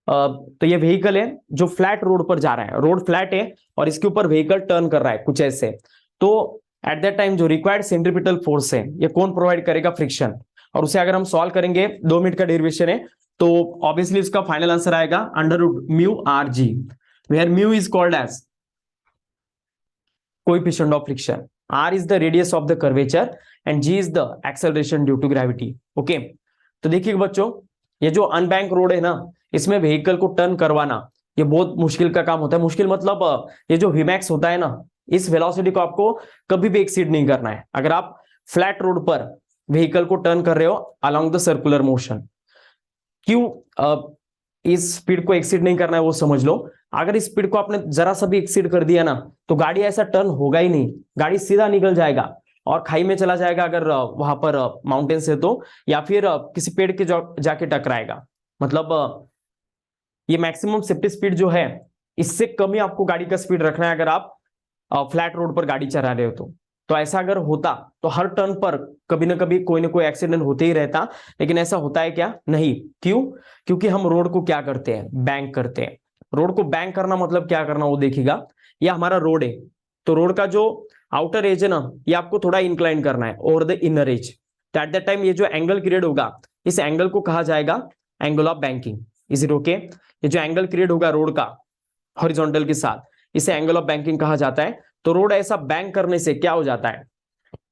तो ये व्हीकल है जो फ्लैट रोड पर जा रहा है, रोड फ्लैट है और इसके ऊपर व्हीकल टर्न कर रहा है कुछ ऐसे। तो एट दैट टाइम जो रिक्वायर्ड सेंट्रीपिटल फोर्स है ये कौन प्रोवाइड करेगा, फ्रिक्शन। और उसे अगर हम सॉल्व करेंगे 2 मिनट का डेरिवेशन है, तो ऑब्वियसली इसका फाइनल आंसर आएगा under root mu R G, where mu is called as coefficient of friction, r is the radius of the curvature and g is the acceleration due to gravity. Okay, तो देखिए बच्चों ये जो अनबैंक रोड है ना, इसमें व्हीकल को टर्न करवाना ये बहुत मुश्किल का काम होता है। मुश्किल मतलब ये जो Vmax होता है ना, इस वेलोसिटी को आपको कभी भी एक्सीड नहीं करना है। अगर आप फ्लैट रोड पर व्हीकल को टर्न कर रहे हो अलोंग द सर्कुलर मोशन, क्यों इस स्पीड को एक्सीड नहीं करना है वो समझ लो। अगर इस स्पीड को आपने जरा सा भी एक्सीड कर दिया ना तो गाड़ी ऐसा टर्न होगा ही नहीं, गाड़ी सीधा निकल जाएगा और खाई में चला जाएगा अगर वहां पर माउंटेन है तो, या फिर किसी पेड़ के जाके टकराएगा। मतलब ये मैक्सिमम सेफ्टी स्पीड जो है इससे कम ही आपको गाड़ी का स्पीड रखना है अगर आप फ्लैट रोड पर गाड़ी चला रहे हो तो ऐसा अगर होता तो हर टर्न पर कभी ना कभी कोई ना कोई एक्सीडेंट होते ही रहता, लेकिन ऐसा होता है क्या, नहीं। क्यों? क्योंकि हम रोड को क्या करते हैं, बैंक करते हैं। रोड को बैंक करना मतलब क्या करना वो देखिएगा, ये हमारा रोड है तो रोड का जो आउटर एज है ना ये आपको थोड़ा इंक्लाइन करना है ओवर द इनर एज। तो एट दैट टाइम ये जो एंगल क्रिएट होगा इस एंगल को कहा जाएगा angle of banking. Is it okay? ये जो एंगल क्रिएट होगा रोड का हॉरिजॉन्टल के साथ इसे एंगल ऑफ बैंकिंग कहा जाता है। तो रोड ऐसा बैंक करने से क्या हो जाता है,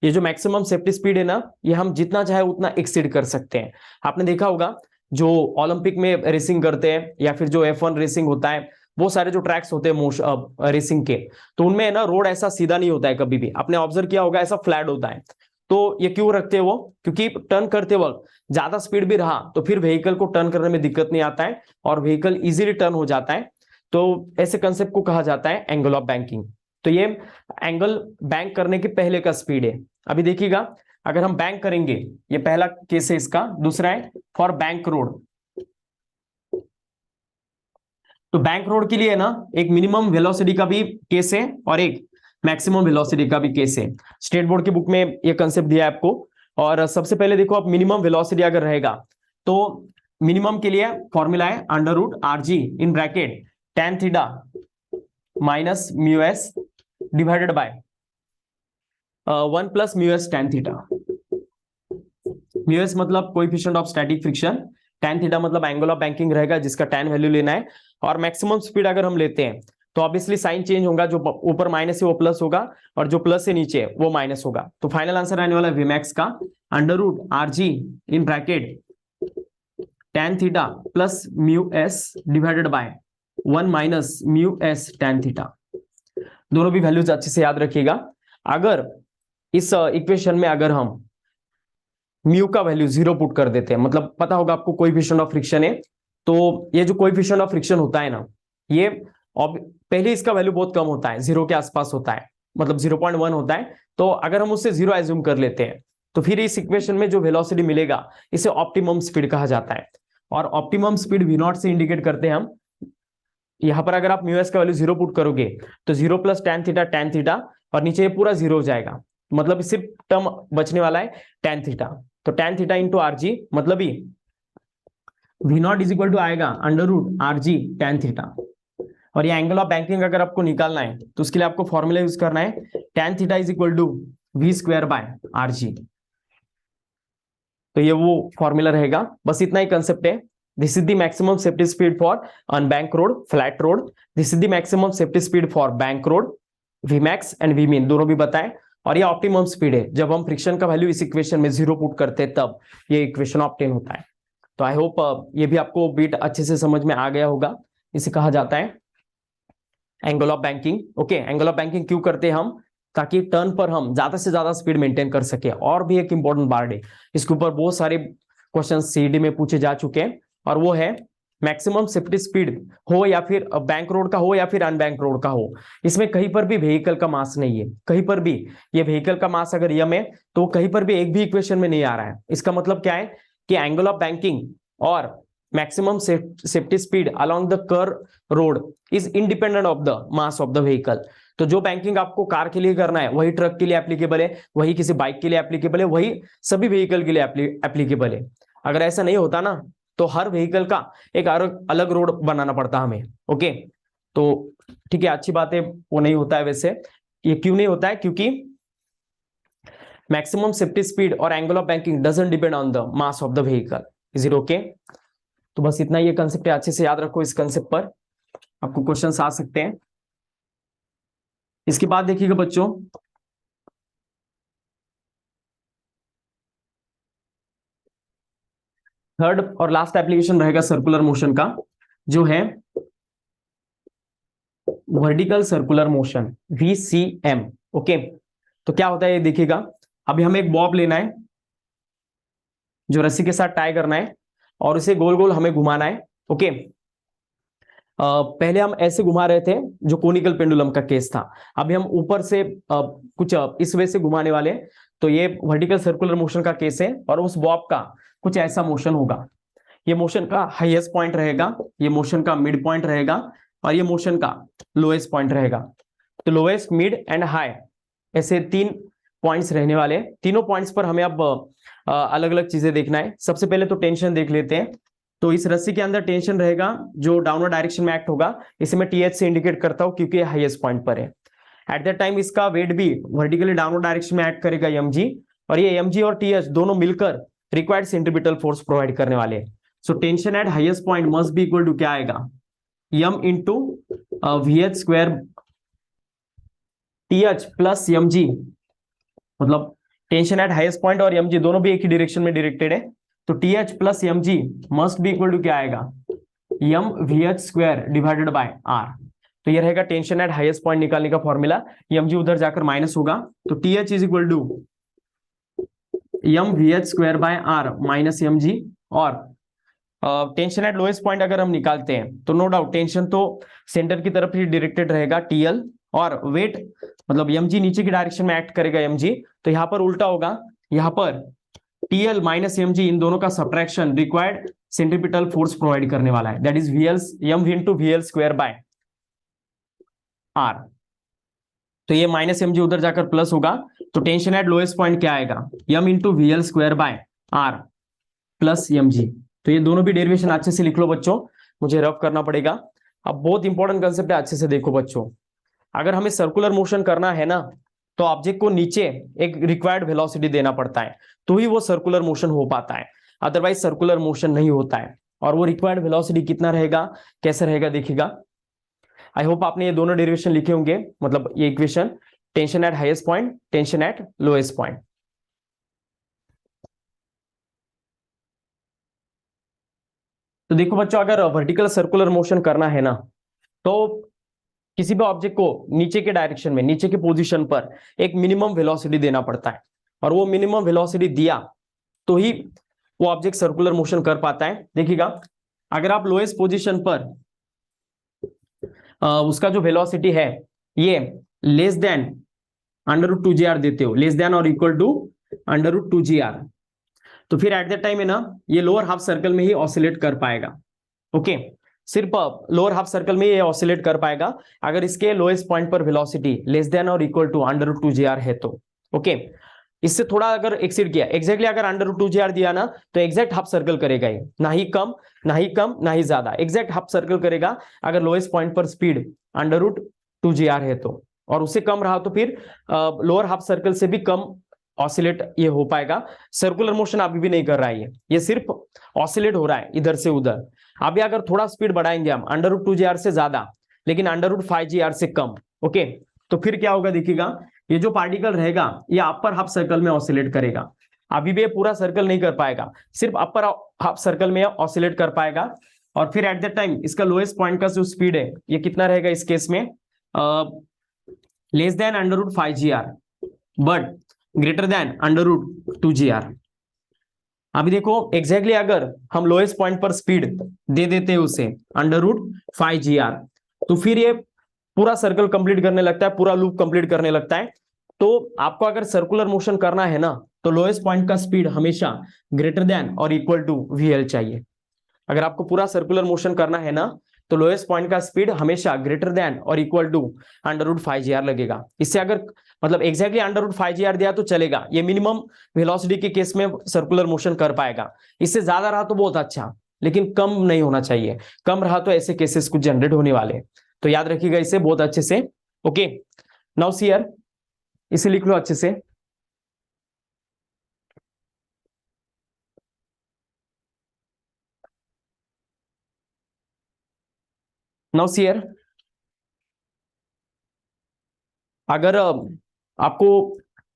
ये जो मैक्सिमम सेफ्टी स्पीड है ना ये हम जितना चाहे उतना एक्सीड कर सकते हैं। आपने देखा होगा जो ओलंपिक में रेसिंग करते हैं या फिर जो F1 रेसिंग होता है, वो सारे जो ट्रैक्स होते हैं रेसिंग के, तो उनमें ना रोड ऐसा सीधा नहीं होता है कभी भी। आपने ऑब्जर्व किया होगा ऐसा फ्लैट होता है। तो ये क्यों रखते हैं वो, क्योंकि टर्न करते वक्त ज्यादा स्पीड भी रहा तो फिर व्हीकल को टर्न करने में दिक्कत नहीं आता है और व्हीकल इजीली टर्न हो जाता है। तो ऐसे कंसेप्ट को कहा जाता है एंगल ऑफ बैंकिंग। तो ये एंगल बैंक करने के पहले का स्पीड है। अभी देखिएगा अगर हम बैंक करेंगे, ये पहला केस है इसका, दूसरा है फॉर बैंक रोड। तो बैंक रोड के लिए ना एक मिनिमम वेलोसिटी का भी केस है और एक मैक्सिमम वेलोसिटी का भी केस है। स्टेट बोर्ड की बुक में ये कंसेप्ट दिया है आपको। और सबसे पहले देखो आप मिनिमम वेलोसिटी अगर रहेगा तो मिनिमम के लिए फॉर्मूला है under root R G in bracket tan theta minus mu S divided by 1 plus mu S tan theta. Mu S मतलब coefficient of static friction, tan theta मतलब एंगल ऑफ बैंकिंग रहेगा जिसका टेन वैल्यू लेना है, और मैक्सिमम स्पीड अगर हम लेते हैं तो ऑब्वियसली साइन चेंज होगा, जो ऊपर माइनस है वो प्लस होगा और जो प्लस से नीचे है वो माइनस होगा। तो फाइनल आंसर आने वाला है Vmax का under root R G in bracket tan theta plus mu S divided by 1 minus mu S tan theta. दोनों भी वैल्यूज अच्छे से याद रखिएगा। अगर इस इक्वेशन में अगर हम म्यू का वैल्यू 0 पुट कर देते हैं, मतलब पता होगा आपको कोएफिशिएंट ऑफ फ्रिक्शन है, तो ये जो कोएफिशिएंट ऑफ फ्रिक्शन होता है ना, ये पहले इसका वैल्यू बहुत कम होता है, 0 के आसपास होता है, मतलब 0.1 होता है। तो अगर हम उससे 0 एज्यूम कर लेते हैं तो फिर इस इक्वेशन में जो वेलोसिटी मिलेगा इसे ऑप्टिमम स्पीड कहा जाता है, और ऑप्टिमम स्पीड वी नॉट से इंडिकेट करते हैं हम। यहां पर अगर आप म्यू एस का वैल्यू 0 पुट करोगे तो 0 प्लस टेन थीटा और नीचे ये पूरा 0 हो जाएगा, मतलब सिर्फ टर्म बचने वाला है टेन थीटा। तो tan theta into R G मतलब ही V naught is equal to आएगा under root R G tan theta. और ये एंगल ऑफ बैंकिंग अगर आपको निकालना है तो उसके लिए आपको फॉर्मूला यूज करना है tan theta is equal to V square by R G. तो ये वो फॉर्मूला रहेगा, बस इतना ही कंसेप्ट है। This is the maximum safety speed for unbank road, flat road. This is the maximum safety speed for bank road, Vmax and Vmin दोनों भी बताएं। और ये ऑप्टिमम स्पीड है, जब हम फ्रिक्शन का वैल्यू इस इक्वेशन में 0 पुट करते हैं तब ये इक्वेशन ऑब्टेन होता है। तो आई होप ये भी आपको बीट अच्छे से समझ में आ गया होगा। इसे कहा जाता है angle of banking. Okay, angle of banking क्यों करते हैं हम? ताकि टर्न पर हम ज्यादा से ज्यादा स्पीड मेंटेन कर सके। और भी एक इंपॉर्टेंट पार्ट है, इसके ऊपर बहुत सारे क्वेश्चन सीडी में पूछे जा चुके हैं, और वो है मैक्सिमम सेफ्टी स्पीड हो या फिर बैंक रोड का हो या फिर अनबैंक रोड का हो, इसमें कहीं पर भी व्हीकल का मास नहीं है, कहीं पर भी। ये व्हीकल का मास अगर यम है तो कहीं पर भी एक भी इक्वेशन में नहीं आ रहा है। इसका मतलब क्या है कि एंगल ऑफ बैंकिंग और maximum safety speed along the curve road is independent of the mass of the vehicle. तो जो बैंकिंग आपको कार के लिए करना है वही ट्रक के लिए एप्लीकेबल है, वही किसी बाइक के लिए एप्लीकेबल है, वही सभी व्हीकल के लिए एप्लीकेबल है। अगर ऐसा नहीं होता ना तो हर व्हीकल का एक अलग रोड बनाना पड़ता हमें। ओके, तो ठीक है, अच्छी बात है, वो नहीं होता है। वैसे ये क्यों नहीं होता है? क्योंकि मैक्सिमम सेफ्टी स्पीड और angle of banking doesn't depend on the mass of the vehicle. Is it okay? तो बस इतना ये कंसेप्ट है, अच्छे से याद रखो। इस कंसेप्ट पर आपको क्वेश्चंस आ सकते हैं। इसके बाद देखिएगा बच्चों, थर्ड और लास्ट एप्लीकेशन रहेगा सर्कुलर मोशन का, जो है vertical circular motion, VCM। Okay, तो क्या होता है ये देखिएगा। अभी हमें एक बॉब लेना है जो रस्सी के साथ टाई करना है और इसे गोल गोल हमें घुमाना है। ओके, पहले हम ऐसे घुमा रहे थे जो कोनिकल पेंडुलम का केस था, अभी हम ऊपर से कुछ इस वे से घुमाने वाले हैं। तो ये वर्टिकल सर्कुलर मोशन का केस है, और उस बॉब का कुछ ऐसा मोशन होगा। ये मोशन का हाईएस्ट पॉइंट रहेगा, ये मोशन का मिड पॉइंट रहेगा, और ये मोशन का लोएस्ट पॉइंट रहेगा। तो लोएस्ट, मिड एंड हाई, ऐसे 3 पॉइंट्स रहने वाले। तीनों पॉइंट्स पर हमें अब अलग अलग चीजें देखना है। सबसे पहले तो टेंशन देख लेते हैं। तो इस रस्सी के अंदर टेंशन रहेगा जो डाउनवर्ड डायरेक्शन में एक्ट होगा, इसे मैं TH से इंडिकेट करता हूं क्योंकि हाईएस्ट पॉइंट पर है। एट दैट टाइम इसका वेट भी वर्टिकली डाउनवर्ड डायरेक्शन में एक्ट करेगा mg, और ये mg और TH दोनों मिलकर रिक्वायर्ड सेंट्रीपिटल फोर्स प्रोवाइड करने वाले हैं। So tension at highest point must be equal to क्या आएगा, m into VH square TH plus mg, मतलब टेंशन एट हाईएस्ट पॉइंट और mg दोनों भी एक ही डायरेक्शन में डायरेक्टेड है। तो TH plus mg must be equal to क्या आएगा, m VH square divided by r। तो ये रहेगा टेंशन एट हाईएस्ट पॉइंट निकालने का फॉर्मूला। mg उधर जाकर माइनस होगा, तो TH is equal to m VH square by r minus mg। और टेंशन एट लोएस्ट पॉइंट अगर हम निकालते हैं तो नो डाउट टेंशन तो सेंटर की तरफ ही डायरेक्टेड रहेगा TL, और वेट मतलब mg नीचे की डायरेक्शन में एक्ट करेगा mg। तो यहां पर उल्टा होगा, यहां पर TL माइनस mg इन दोनों का subtraction required centripetal force provide करने वाला है, that is m into VL square by r। तो ये माइनस mg उधर जाकर प्लस होगा, तो टेंशन एट लोएस्ट पॉइंट क्या आएगा, m into VL square by r plus mg। तो ये दोनों भी डेरिवेशन अच्छे से लिख लो बच्चों, मुझे रफ करना पड़ेगा। अब बहुत इंपॉर्टेंट कंसेप्ट है, अच्छे से देखो बच्चों। अगर हमें सर्कुलर मोशन करना है ना, तो ऑब्जेक्ट को नीचे एक रिक्वायर्ड वेलोसिटी देना पड़ता है, तो ही वो सर्कुलर मोशन हो पाता है, अदरवाइज सर्कुलर मोशन नहीं होता है। और वो रिक्वायर्ड वेलोसिटी कितना रहेगा, कैसे रहेगा देखिएगा। आई होप आपने ये दोनों डेरिवेशन लिखे होंगे, मतलब ये equation, tension at highest point, tension at lowest point. तो देखो बच्चों, अगर वर्टिकल सर्कुलर मोशन करना है ना, तो किसी भी ऑब्जेक्ट को नीचे के डायरेक्शन में, नीचे के पोजीशन पर एक मिनिमम वेलोसिटी देना पड़ता है, और वो मिनिमम वेलोसिटी दिया तो ही वो ऑब्जेक्ट सर्कुलर मोशन कर पाता है। देखिएगा, अगर आप लोएस्ट पोजीशन पर उसका जो वेलोसिटी है ये लेस देन √2gr देते हो, लेस देन और इक्वल टू √2gr, तो फिर एट दैट टाइम है ना, ये लोअर हाफ सर्कल में ही ऑसिलेट कर पाएगा। ओके, सिर्फ लोअर हाफ सर्कल में ये ऑसिलेट कर पाएगा अगर इसके लोएस्ट पॉइंट पर वेलोसिटी लेस देन और इक्वल टू √2gr है तो। ओके, इससे थोड़ा अगर एक्सीड किया, एग्जैक्टली अगर √2gr दिया ना, तो एग्जैक्ट हाफ सर्कल करेगा ये, ना ही कम ना ही कम ना ही ज्यादा, एग्जैक्ट हाफ सर्कल करेगा अगर लोएस्ट पॉइंट पर स्पीड √2gr है तो। और उससे कम रहा तो फिर लोअर हाफ सर्कल से भी कम ऑसिलेट ये हो पाएगा। सर्कुलर मोशन अभी भी नहीं कर रहा है, ये सिर्फ ऑसिलेट हो रहा है इधर से उधर। अभी अगर थोड़ा स्पीड बढ़ाएंगे हम √2gr से ज्यादा, लेकिन √5gr से कम, ओके, तो फिर क्या होगा देखिएगा, ये जो पार्टिकल रहेगा ये अपर हाफ सर्कल में ऑसिलेट करेगा। अभी भी ये पूरा सर्कल नहीं कर पाएगा, सिर्फ अपर हाफ सर्कल में ऑसिलेट कर पाएगा। और फिर एट दैट टाइम इसका लोएस्ट पॉइंट का जो स्पीड है ये कितना रहेगा इस केस में, less than √5gr but greater than √2gr। अभी देखो एग्जैक्टली अगर हम लोएस्ट पॉइंट पर स्पीड दे देते हैं उसे √5gr, तो फिर ये पूरा सर्कल कंप्लीट करने लगता है, पूरा लूप कंप्लीट करने लगता है। तो आपको अगर सर्कुलर मोशन करना है ना, तो लोएस्ट पॉइंट का स्पीड हमेशा ग्रेटर देन और इक्वल टू VL चाहिए। अगर आपको पूरा सर्कुलर मोशन करना है ना, तो लोएस्ट पॉइंट का स्पीड हमेशा ग्रेटर देन और इक्वल टू √5gr लगेगा। इससे अगर मतलब एग्जैक्टली √5gr दिया तो चलेगा, ये मिनिमम वेलोसिटी के केस में सर्कुलर मोशन कर पाएगा। इससे ज्यादा रहा तो बहुत अच्छा, लेकिन कम नहीं होना चाहिए, कम रहा तो ऐसे केसेस कुछ जनरेट होने वाले, तो याद रखिएगा इसे बहुत अच्छे से। ओके, नाउ सी हियर, इसे लिख लो अच्छे से। नाउ सी हियर, अगर आपको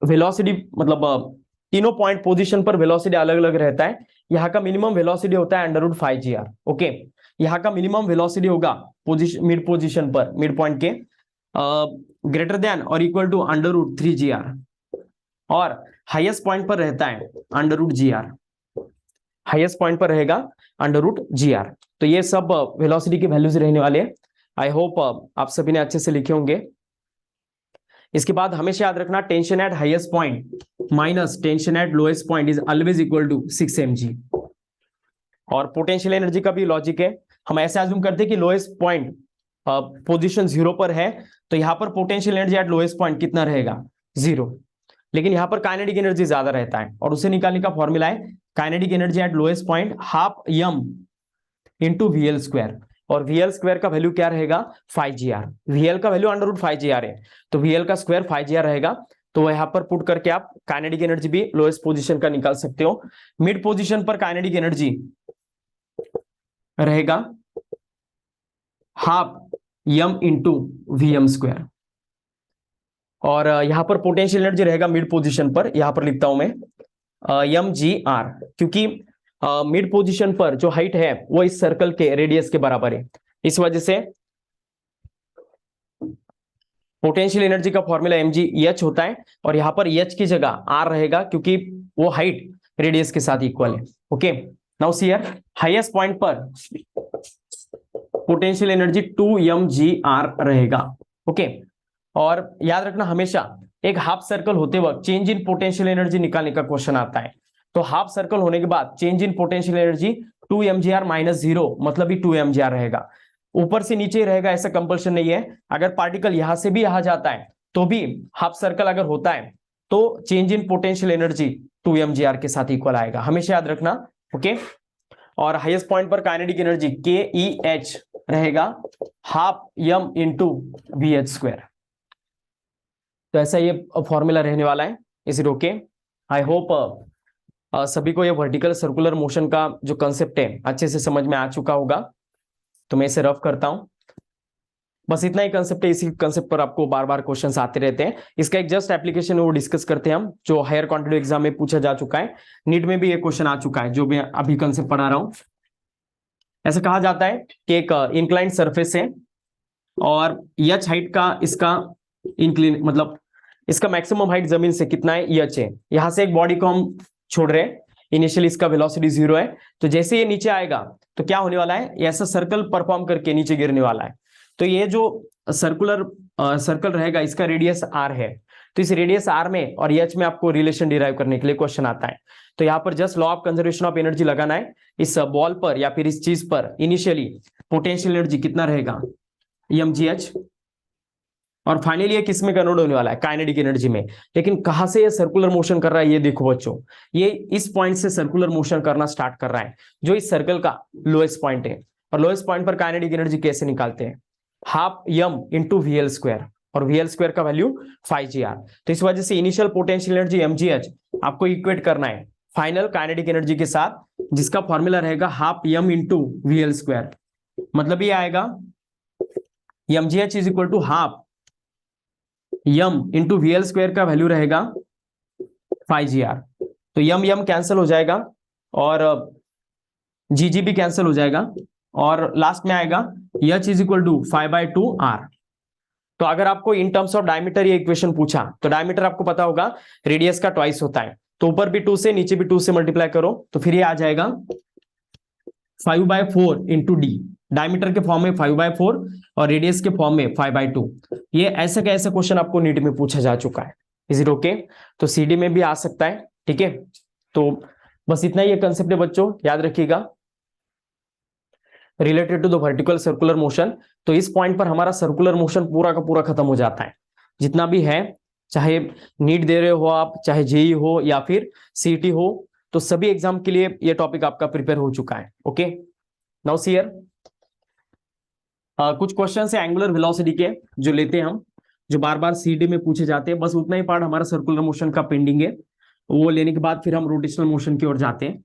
वेलोसिटी मतलब तीनों पॉइंट पोजीशन पर वेलोसिटी अलग अलग रहता है, यहाँ का मिनिमम वेलोसिटी होता है √5gr। ओके, यहाँ का मिनिमम वेलोसिटी होगा पोजीशन, मिड पोजीशन पर, मिड पॉइंट के ग्रेटर देन और इक्वल टू √3gr, और हाईएस्ट पॉइंट पर रहता है √gr, हाईएस्ट पॉइंट पर रहेगा √gr। तो ये सब वेलोसिटी के वैल्यूज रहने वाले हैं। आई होप आप सभी ने अच्छे से लिखे होंगे। इसके बाद हमेशा याद रखना, tension at highest point minus tension at lowest point is always equal to 6 mg। और पोटेंशियल एनर्जी का भी लॉजिक है, हम ऐसे अज्यूम करते हैं कि लोएस्ट पॉइंट पोजीशन 0 पर है, तो यहां पर potential energy at lowest point कितना रहेगा, 0। लेकिन यहां पर काइनेटिक एनर्जी ज्यादा रहता है, और उसे निकालने का फॉर्मूला है kinetic energy at lowest point ½ m × VL²। और VL² का वैल्यू क्या रहेगा, 5gr। VL का वैल्यू √5gr है, तो VL का स्क्वायर 5gr रहेगा। तो यहां पर पुट करके आप काइनेटिक एनर्जी भी लोएस्ट पोजीशन का निकाल सकते हो। मिड पोजीशन पर काइनेटिक एनर्जी रहेगा ½ m × VM²। और यहां पर पोटेंशियल एनर्जी रहेगा मिड पोजीशन पर, यहां पर लिखता हूं मैं mgr, क्योंकि मिड पोजीशन पर जो हाइट है वो इस सर्कल के रेडियस के बराबर है। इस वजह से पोटेंशियल एनर्जी का फॉर्मूला mgh होता है, और यहां पर h की जगह r रहेगा, क्योंकि वो हाइट रेडियस के साथ इक्वल है। Okay, now see here, highest point पर पोटेंशियल एनर्जी 2 mgr रहेगा। ओके, और याद रखना हमेशा एक हाफ सर्कल होते वक्त चेंज इन पोटेंशियल एनर्जी निकालने का क्वेश्चन आता है। तो हाफ सर्कल होने के बाद change in potential energy 2 mgr - 0, मतलब ही 2 mgr रहेगा। ऊपर से नीचे रहेगा ऐसा कंपल्शन नहीं है, अगर पार्टिकल यहां से भी यहां जाता है तो भी हाफ सर्कल अगर होता है तो change in potential energy 2 mgr के साथ इक्वल आएगा, हमेशा याद रखना। ओके, और हाईएस्ट पॉइंट पर काइनेटिक एनर्जी KEH रहेगा ½ m × VH²। तो ऐसा ये फॉर्मूला रहने वाला है। Is it okay? I hope सभी को ये वर्टिकल सर्कुलर मोशन का जो कंसेप्ट है अच्छे से समझ में आ चुका होगा। तो मैं इसे रफ करता हूं। बस इतना ही कंसेप्ट है, इसी कंसेप्ट पर आपको बार बार क्वेश्चंस आते रहते हैं। इसका एक जस्ट एप्लीकेशन है, वो डिस्कस करते हैं हम, जो हायर क्वांटिटी एग्जाम में पूछा जा चुका है। नीट में भी ये क्वेश्चन आ चुका है जो मैं अभी कंसेप्ट पढ़ा रहा हूं। ऐसा कहा जाता है कि एक इंक्लाइंड सरफेस है और एच हाइट का इसका इंक्लिन मतलब इसका मैक्सिमम हाइट जमीन से कितना है, एच है। यहां से एक बॉडी को हम छोड़ रहे हैं, इनिशियली इसका वेलोसिटी 0 है। तो जैसे ये नीचे आएगा तो क्या होने वाला है, ऐसा सर्कल परफॉर्म करके नीचे गिरने वाला है। तो ये जो सर्कुलर सर्कल रहेगा इसका रेडियस r है। तो इस रेडियस r में और एच में आपको रिलेशन डिराइव करने के लिए क्वेश्चन आता है। तो यहाँ पर just law of conservation of energy लगाना है इस बॉल पर या फिर इस चीज पर। इनिशियली पोटेंशियल एनर्जी कितना रहेगा, mgh, और फाइनली ये किस में कन्वर्ट होने वाला है, काइनेटिक एनर्जी में। लेकिन कहां से ये सर्कुलर मोशन कर रहा है, ये देखो बच्चों, ये इस पॉइंट से सर्कुलर मोशन करना स्टार्ट कर रहा है, जो इस सर्कल का लोएस्ट पॉइंट है। और लोएस्ट पॉइंट पर काइनेटिक एनर्जी कैसे निकालते हैं, half m into VL square, और वीएल स्क्वायर का वैल्यू 5gr। तो इस वजह से इनिशियल पोटेंशियल एनर्जी mgh आपको इक्वेट करना है फाइनल काइनेटिक एनर्जी के साथ, जिसका फॉर्मूला रहेगा half m into VL square. मतलब ये आएगा mgh is equal to half m into VL square का वैल्यू रहेगा 5gr। तो m कैंसिल हो जाएगा और gg भी कैंसिल हो जाएगा, और लास्ट में आएगा h is equal to 5/2r। तो अगर आपको इन टर्म्स ऑफ डायमीटर ये इक्वेशन पूछा, तो डायमीटर आपको पता होगा रेडियस का ट्वाइस होता है। तो ऊपर भी 2 से नीचे भी 2 से मल्टीप्लाई करो तो फिर ये आ जाएगा 5/4 इंटू डी। डायमीटर के फॉर्म में 5/4 और रेडियस के फॉर्म में 5/2। ये ऐसा का ऐसा क्वेश्चन आपको नीट में पूछा जा चुका है। Is it okay? तो सीडी में भी आ सकता है, ठीक है। तो बस इतना ही ये कंसेप्ट है बच्चों, याद रखिएगा, related to the vertical circular motion. तो इस पॉइंट पर हमारा सर्कुलर मोशन पूरा का पूरा खत्म हो जाता है, जितना भी है, चाहे नीट दे रहे हो आप, चाहे जेई हो या फिर सीटी हो, तो सभी एग्जाम के लिए ये टॉपिक आपका प्रिपेयर हो चुका है। ओके, नाउ सी हियर कुछ क्वेश्चन है एंगुलर वेलोसिटी के जो लेते हैं हम, जो बार बार सीडी में पूछे जाते हैं। बस उतना ही पार्ट हमारा सर्कुलर मोशन का पेंडिंग है, वो लेने के बाद फिर हम रोटेशनल मोशन की ओर जाते हैं।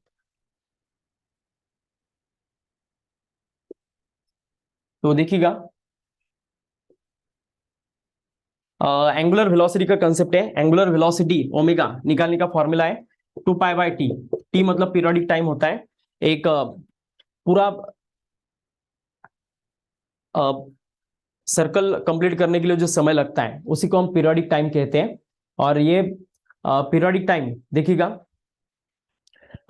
तो देखिएगा, एंगुलर वेलोसिटी का कंसेप्ट है, एंगुलर वेलोसिटी ओमेगा निकालने का फॉर्मूला है 2π/t। टी मतलब पीरियोडिक टाइम होता है, एक पूरा सर्कल कंप्लीट करने के लिए जो समय लगता है उसी को हम पीरियोडिक टाइम कहते हैं। और ये पीरियोडिक टाइम देखिएगा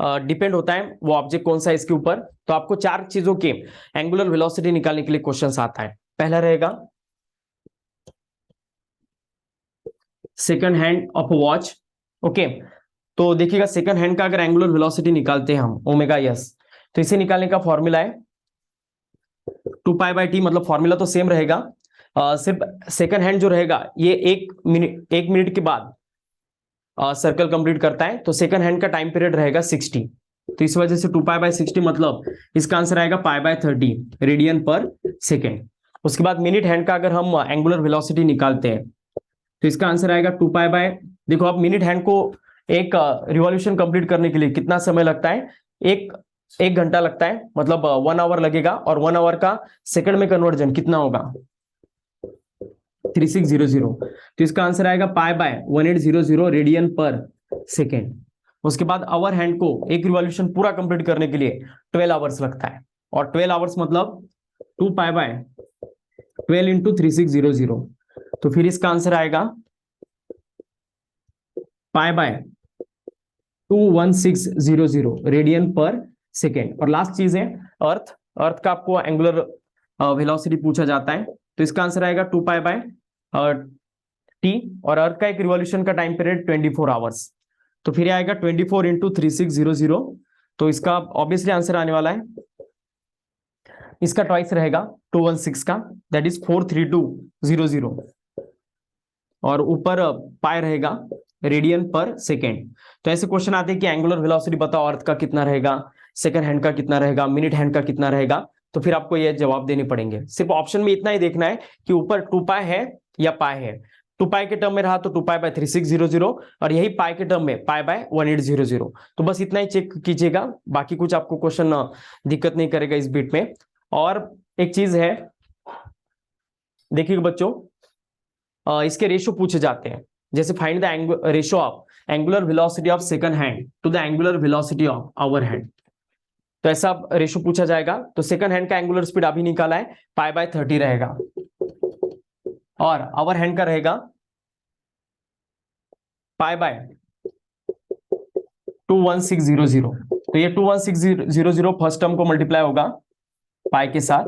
डिपेंड होता है वो ऑब्जेक्ट कौन सा है इसके ऊपर। तो आपको 4 चीजों के एंगुलर वेलोसिटी निकालने के लिए क्वेश्चन आता है। पहला रहेगा second hand of watch. Okay, तो देखिएगा सेकंड हैंड का अगर एंगुलर वेलोसिटी निकालते हैं हम ओमेगा एस, तो इसे निकालने का फॉर्मूला है 2π/t। मतलब फॉर्मूला तो सेम रहेगा, सिर्फ सेकंड हैंड जो रहेगा ये 1 मिनट के बाद सर्कल कंप्लीट करता है। तो सेकंड हैंड का टाइम पीरियड रहेगा 60। तो इस वजह से 2π/60 मतलब इसका आंसर आएगा π/30 रेडियन पर सेकेंड। उसके बाद मिनट हैंड का अगर हम एंगुलर वेलोसिटी निकालते हैं तो इसका आंसर आएगा 2π/, देखो अब मिनट हैंड को एक रिवॉल्यूशन कंप्लीट करने के लिए कितना समय लगता है, एक घंटा लगता है, मतलब 1 आवर लगेगा। और 1 आवर का सेकंड में कन्वर्जन कितना होगा, 3600। तो इसका आंसर आएगा π/1800 रेडियन पर सेकेंड। उसके बाद आवर हैंड को एक रिवॉल्यूशन पूरा कंप्लीट करने के लिए 12 आवर्स लगता है, और 12 आवर्स मतलब 2π/12 इंटू 3600। तो फिर इसका आंसर आएगा π/21600 रेडियन पर सेकेंड। और लास्ट चीज है अर्थ। अर्थ का आपको एंगुलर वेलोसिटी पूछा जाता है, तो इसका आंसर आएगा 2π/t, और अर्थ का एक रिवॉल्यूशन का टाइम पीरियड 24 आवर्स। तो फिर आएगा 24 इंटू 3600। तो इसका ऑब्वियसली आंसर आने वाला है, इसका ट्वाइस रहेगा 216 का, दैट इज 43200, और ऊपर पाई रहेगा रेडियन पर सेकेंड। तो ऐसे क्वेश्चन आते हैं कि एंगुलर वेलोसिटी बताओ, अर्थ का कितना रहेगा, सेकंड हैंड का कितना रहेगा, मिनट हैंड का कितना रहेगा। तो फिर आपको ये जवाब देने पड़ेंगे। सिर्फ ऑप्शन में इतना ही देखना है कि ऊपर 2π है या पाई है। 2 पाई के टर्म में रहा तो 2 पाई बाय 3600 और यही पाई के टर्म में पाई बाय 1800। तो बस इतना ही चेक कीजिएगा, बाकी कुछ आपको क्वेश्चन दिक्कत नहीं करेगा इस बीट में। और एक चीज है, देखिए बच्चों, इसके रेशो पूछे जाते हैं, जैसे find the ratio of angular velocity of second hand to the angular velocity of hour hand. तो ऐसा रेशो पूछा जाएगा। तो सेकंड हैंड का एंगुलर स्पीड अभी निकाला है, पाई बाय 30 रहेगा और आवर हैंड का रहेगा पाई बाय 21600। तो ये 21600 फर्स्ट टर्म को मल्टीप्लाई होगा पाई के साथ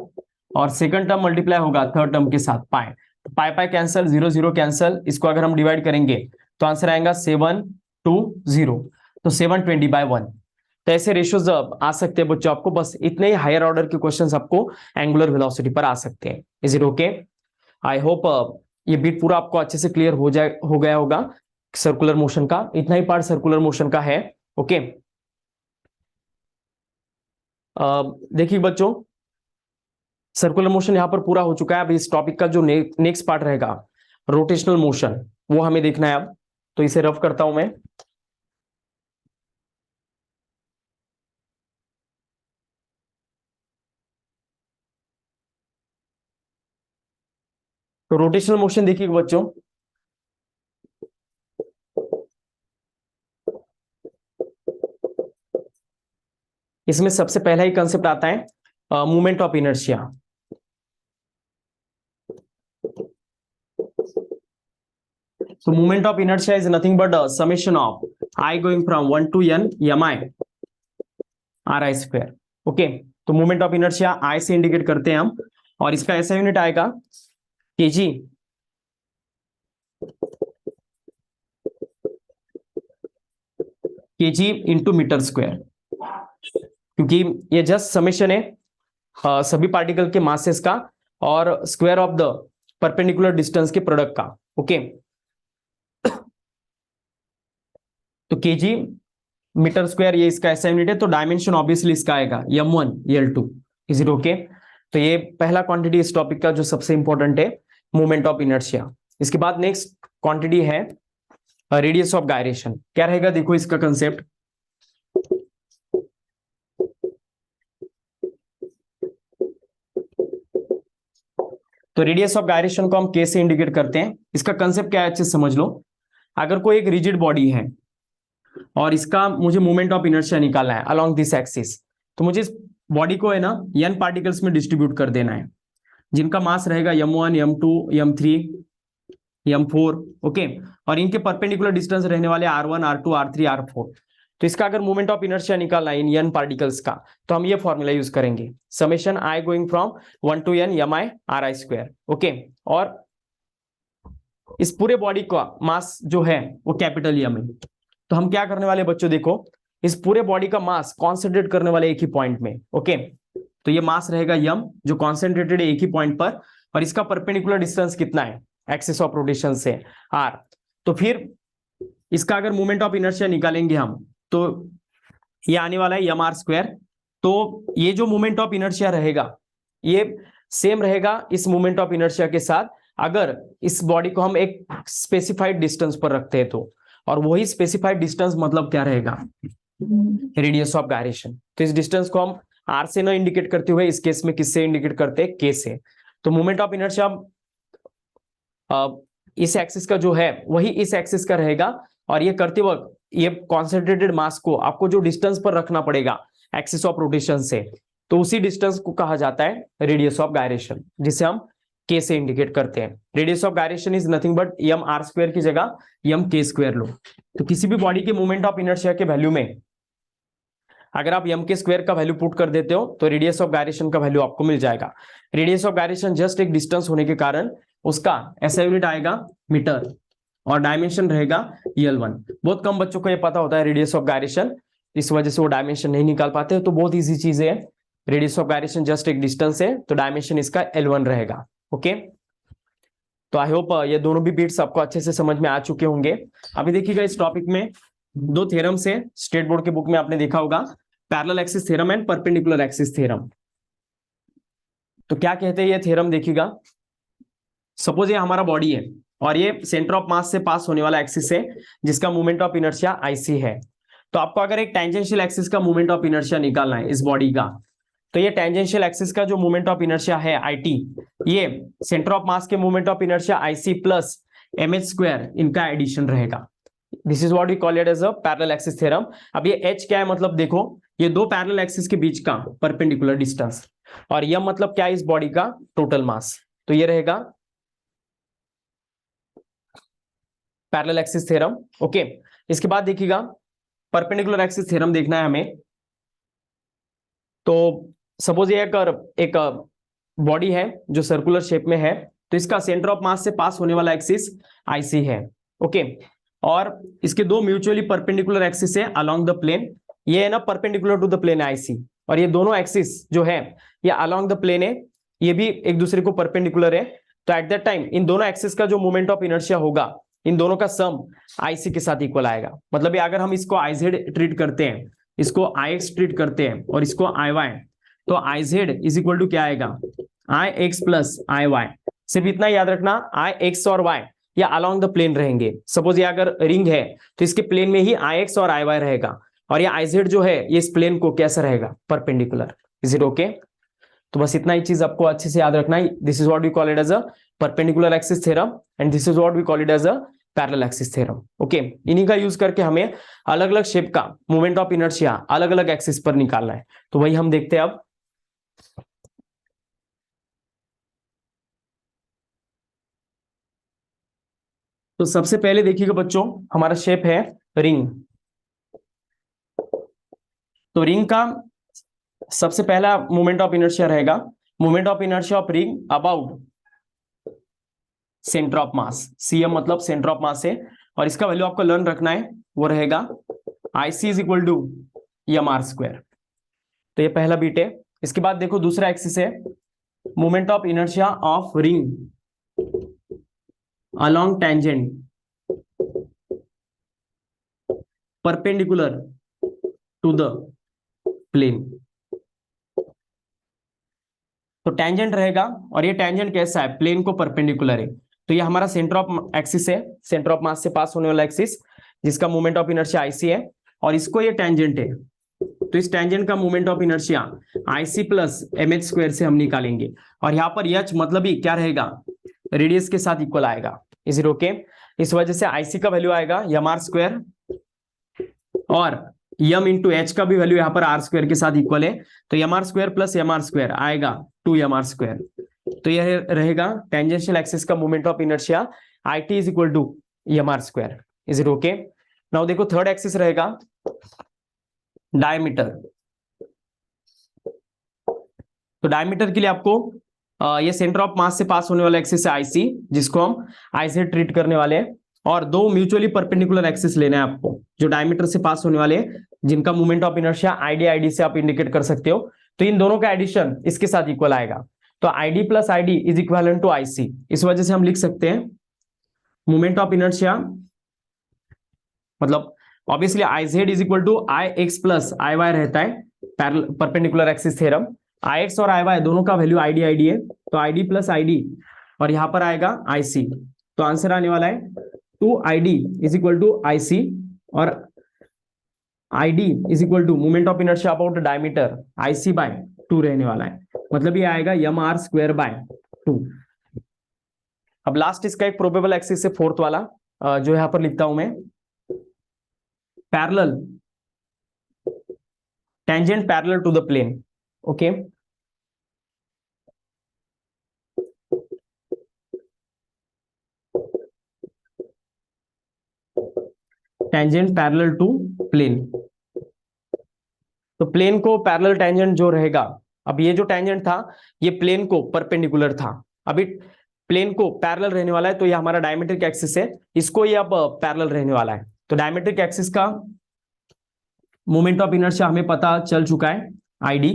और सेकंड टर्म मल्टीप्लाई होगा थर्ड टर्म के साथ पाई। पाई पाई कैंसल, 0 0 कैंसल, इसको अगर हम डिवाइड करेंगे तो आंसर आएगा 720। तो 720/1। तो ऐसे रेशियोज आ सकते हैं बच्चों आपको, बस इतने ही हायर ऑर्डर के क्वेश्चंस आपको एंगुलर वेलोसिटी पर आ सकते हैं। Is it okay? I hope ये बीट पूरा आपको अच्छे से क्लियर हो गया होगा सर्कुलर मोशन का। इतना ही पार्ट सर्कुलर मोशन का है। ओके, देखिए बच्चों, सर्कुलर मोशन यहां पर पूरा हो चुका है। अब इस टॉपिक का जो नेक्स्ट पार्ट रहेगा रोटेशनल मोशन, वो हमें देखना है अब। तो इसे रफ करता हूं मैं। तो रोटेशनल मोशन देखिए बच्चों, इसमें सबसे पहला ही कंसेप्ट आता है movement of inertia. So movement of inertia is nothing but a summation of I going from 1 to n mi ri square। Okay, तो मूवमेंट ऑफ इनर्शिया I से इंडिकेट करते हैं हम, और इसका ऐसा यूनिट आएगा kg इंटू मीटर स्क्वायर, क्योंकि ये जस्ट समेशन है सभी पार्टिकल के मासेस का और square of the perpendicular distance के प्रोडक्ट का। ओके, तो केजी मीटर स्क्वायर ये इसका ऐसा यूनिट है। तो डायमेंशन ऑब्वियसली इसका आएगा m1 l2। Is it okay? तो ये पहला क्वांटिटी इस टॉपिक का जो सबसे इंपॉर्टेंट है, मूवमेंट ऑफ इनर्शिया। इसके बाद नेक्स्ट क्वांटिटी है रेडियस ऑफ गायरेशन। क्या रहेगा देखो इसका कंसेप्ट। तो रेडियस ऑफ गायरेशन को हम के से इंडिकेट करते हैं। इसका कंसेप्ट क्या है अच्छे से समझ लो। अगर कोई एक रिजिड बॉडी है और इसका मुझे मूवमेंट ऑफ इनर्शिया निकालना है अलोंग दिस एक्सिस, तो मुझे इस बॉडी को है ना n पार्टिकल्स में डिस्ट्रीब्यूट कर देना है, जिनका मास रहेगा m1 m2 m3 m4। Okay, और इनके परपेंडिकुलर डिस्टेंस रहने वाले r1 r2 r3 r4। तो इसका अगर मूवमेंट ऑफ इनर्शिया निकालना है इन n पार्टिकल्स का, तो हम ये फॉर्मूला यूज करेंगे, summation I going from 1 to n mi ri square. Okay, और इस पूरे बॉडी का मास जो है वो कैपिटल M है। तो हम क्या करने वाले बच्चों, देखो इस पूरे बॉडी का मास कॉन्सेंट्रेट करने वाले एक ही पॉइंट में। ओके, तो ये मास रहेगा m जो कॉन्सेंट्रेटेड है एक ही पॉइंट पर, और इसका परपेंडिकुलर डिस्टेंस कितना है एक्सिस ऑफ रोटेशन से r। तो फिर इसका अगर मूवमेंट ऑफ इनर्शिया निकालेंगे हम, तो ये आने वाला है m r स्क्वायर। तो ये जो मूवमेंट ऑफ इनर्शिया रहेगा ये सेम रहेगा इस मूवमेंट ऑफ इनर्शिया के साथ, अगर इस बॉडी को हम एक स्पेसिफाइड डिस्टेंस पर रखते हैं तो। और वही स्पेसिफाइड डिस्टेंस मतलब क्या रहेगा, रेडियस ऑफ गायरेशन। तो इस डिस्टेंस को हम r से ना इंडिकेट करते हुए इस केस में किससे इंडिकेट करते हैं, k से। तो मूवमेंट ऑफ इनर्शिया इस एक्सिस का जो है वही इस एक्सिस का रहेगा, और ये करते वक्त ये कॉन्सेंट्रेटेड मास को आपको जो डिस्टेंस पर रखना पड़ेगा एक्सिस ऑफ रोटेशन से, तो उसी डिस्टेंस को कहा जाता है रेडियस ऑफ गायरेशन, जिसे हम k से इंडिकेट करते हैं। Radius of gyration is nothing but m r square की जगह m k स्क्वायर लो। तो किसी भी बॉडी के मूवमेंट ऑफ इनर्शिया के वैल्यू में अगर आप m के स्क्वायर का वैल्यू पुट कर देते हो तो रेडियस ऑफ गायरेशन का वैल्यू आपको मिल जाएगा। रेडियस ऑफ गायरेशन जस्ट एक डिस्टेंस होने के कारण उसका ऐसा यूनिट आएगा मीटर, और डायमेंशन रहेगा L1। बहुत कम बच्चों को ये पता होता है रेडियस ऑफ गायरेशन, इस वजह से वो डायमेंशन नहीं निकाल पाते। तो बहुत ईजी चीज है, रेडियस ऑफ गायरेशन जस्ट एक डिस्टेंस है, तो डायमेंशन इसका L1 रहेगा। ओके, तो आई होप ये दोनों भी बिट्स आपको अच्छे से समझ में आ चुके होंगे। अभी देखिएगा इस टॉपिक में दो थ्योरम्स है, स्टेट बोर्ड के बुक में आपने देखा होगा, parallel axis theorem and perpendicular axis theorem. तो क्या कहते हैं ये थ्योरम, देखिएगा सपोज ये हमारा बॉडी है और ये सेंटर ऑफ मास से पास होने वाला एक्सिस है जिसका मोमेंट ऑफ इनर्शिया आईसी है। तो आपको अगर एक टेंजेंशियल एक्सिस का मोमेंट ऑफ इनर्शिया निकालना है इस बॉडी का, तो ये टेंजेंशियल एक्सिस का जो मोमेंट ऑफ इनर्शिया है आईटी, ये सेंटर ऑफ मास के moment of inertia IC plus mh square, इनका एडिशन रहेगा। This is what we call it as a parallel axis theorem. अब ये h क्या है, मतलब देखो ये दो पैरेलल एक्सिस के बीच का परपेंडिकुलर डिस्टेंस, और यह मतलब क्या है, इस बॉडी का टोटल मास। तो ये रहेगा पैरेलल एक्सिस थ्योरम। ओके, इसके बाद देखिएगा परपेंडिकुलर एक्सिस थ्योरम देखना है हमें। तो सपोज ये एक बॉडी है जो सर्कुलर शेप में है, तो इसका सेंटर ऑफ मास से पास होने वाला एक्सिस आईसी है। ओके, और इसके दो म्यूचुअली परपेंडिकुलर एक्सिस है अलोंग द प्लेन, ये है ना perpendicular to the plane IC, और ये दोनों एक्सिस जो है ये अलोंग द प्लेन है, ये भी एक दूसरे को परपेंडिकुलर है। तो एट दैट टाइम इन दोनों एक्सिस का जो मोमेंट ऑफ इनर्शिया होगा, इन दोनों का सम आईसी के साथ इक्वल आएगा। मतलब ये अगर हम इसको आईजेड ट्रीट करते हैं, इसको आई एक्स ट्रीट करते हैं और इसको आई वाई, तो I Z is equal to क्या आएगा, I X plus I Y. सिर्फ इतना याद रखना, आई एक्स और वाई या अलोंग द प्लेन रहेंगे। सपोज ये अगर रिंग है तो इसके प्लेन में ही आई एक्स और आई वाई रहेगा, और ये आई जेड जो है ये इस प्लेन को कैसा रहेगा, परपेंडिकुलर। Is it okay? तो बस इतना ही चीज आपको अच्छे से याद रखना है। This is what we call it as a perpendicular axis theorem and this is what we call it as a parallel axis theorem. Okay, इन्हीं का यूज करके हमें अलग अलग शेप का मोमेंट ऑफ इनर्शिया अलग अलग एक्सिस पर निकालना है। तो वही हम देखते हैं अब। तो सबसे पहले देखिएगा बच्चों, हमारा शेप है रिंग। तो रिंग का सबसे पहला मोमेंट ऑफ इनर्शिया रहेगा moment of inertia of ring about centre of mass. CM मतलब सेंटर ऑफ मास है, और इसका वैल्यू आपको लर्न रखना है, वो रहेगा IC is equal to M R square. तो ये पहला बीट है। इसके बाद देखो दूसरा एक्सिस है moment of inertia of ring along tangent perpendicular to the plane. तो टेंजेंट रहेगा, और ये टेंजेंट कैसा है, प्लेन को परपेंडिकुलर है। तो ये हमारा सेंटर ऑफ एक्सिस है, सेंटर ऑफ मास से पास होने वाला एक्सिस जिसका मोमेंट ऑफ इनर्शिया आईसी है, और इसको ये टेंजेंट है। तो इस टेंजेंट का moment of inertia IC plus mh square से हम निकालेंगे, और यहाँ पर h मतलब ही क्या रहेगा, रेडियस के साथ इक्वल आएगा। Is it okay? इस वजह से आईसी का वैल्यू आएगा एम आर स्क्वायर, और यम इंटू एच का भी वैल्यू यहाँ पर आर स्क्वायर के साथ इक्वल है। तो M R square plus M R square आएगा 2mr स्क्वायर। तो यह रहेगा टेंजेंशियल एक्सिस का moment of inertia I T is equal to M R square. Is it okay? Now देखो थर्ड एक्सिस रहेगा डायमीटर। तो डायमीटर के लिए आपको ये सेंटर ऑफ मास से पास होने वाला एक्सिस है आईसी, जिसको हम आई से ट्रीट करने वाले हैं, और दो म्यूचुअली परपेंडिकुलर एक्सिस लेना है आपको जो डायमीटर से पास होने वाले हैं, जिनका moment of inertia ID ID से आप इंडिकेट कर सकते हो। तो इन दोनों का एडिशन इसके साथ इक्वल आएगा। तो ID plus ID is equal to IC. इस वजह से हम लिख सकते हैं मोमेंट ऑफ इनर्शिया, मतलब obviously I Z is equal to I X plus I Y रहता है perpendicular axis theorem. I X और आई वाई दोनों का वैल्यू आईडी आईडी है, तो आईडी प्लस आईडी, और यहां पर आएगा आईसी। तो आंसर आने वाला है 2id is equal to IC, और id is equal to moment of inertia about diameter IC by 2 रहने वाला है। मतलब ये आएगा एम आर स्क्वायर बाय 2। अब लास्ट इसका एक प्रोबेबल एक्सिस है फोर्थ वाला, जो यहां पर लिखता हूं मैं, parallel tangent parallel to the plane. Okay, tangent parallel to plane. तो प्लेन को पैरेलल टेंजेंट जो रहेगा, अब ये जो टेंजेंट था ये प्लेन को परपेंडिकुलर था, अभी प्लेन को पैरेलल रहने वाला है। तो ये हमारा डायमेट्रिक एक्सिस है, इसको ये अब पैरेलल रहने वाला है। तो डायमेट्रिक एक्सिस का मोमेंट ऑफ इनर्शिया हमें पता चल चुका है, ID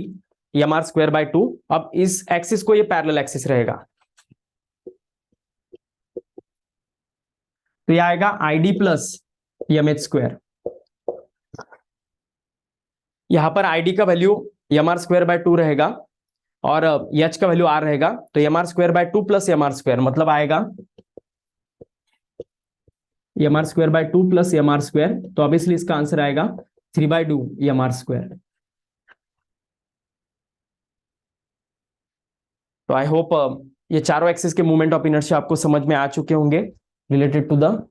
M R square by 2। अब इस एक्सिस को ये पैरेलल एक्सिस रहेगा, तो ये आएगा ID plus M H square. यहां पर आईडी का value M R square by 2 रहेगा, और एच का वैल्यू आर रहेगा। तो M R square by 2 plus M R square मतलब आएगा M R square by 2 plus M R square, तो ऑब्वियसली इसका आंसर आएगा 3/2 एम आर स्क्वायर। तो आई होप ये चारों एक्सिस के मूवमेंट ऑफ इनर्शिया आपको समझ में आ चुके होंगे रिलेटेड टू द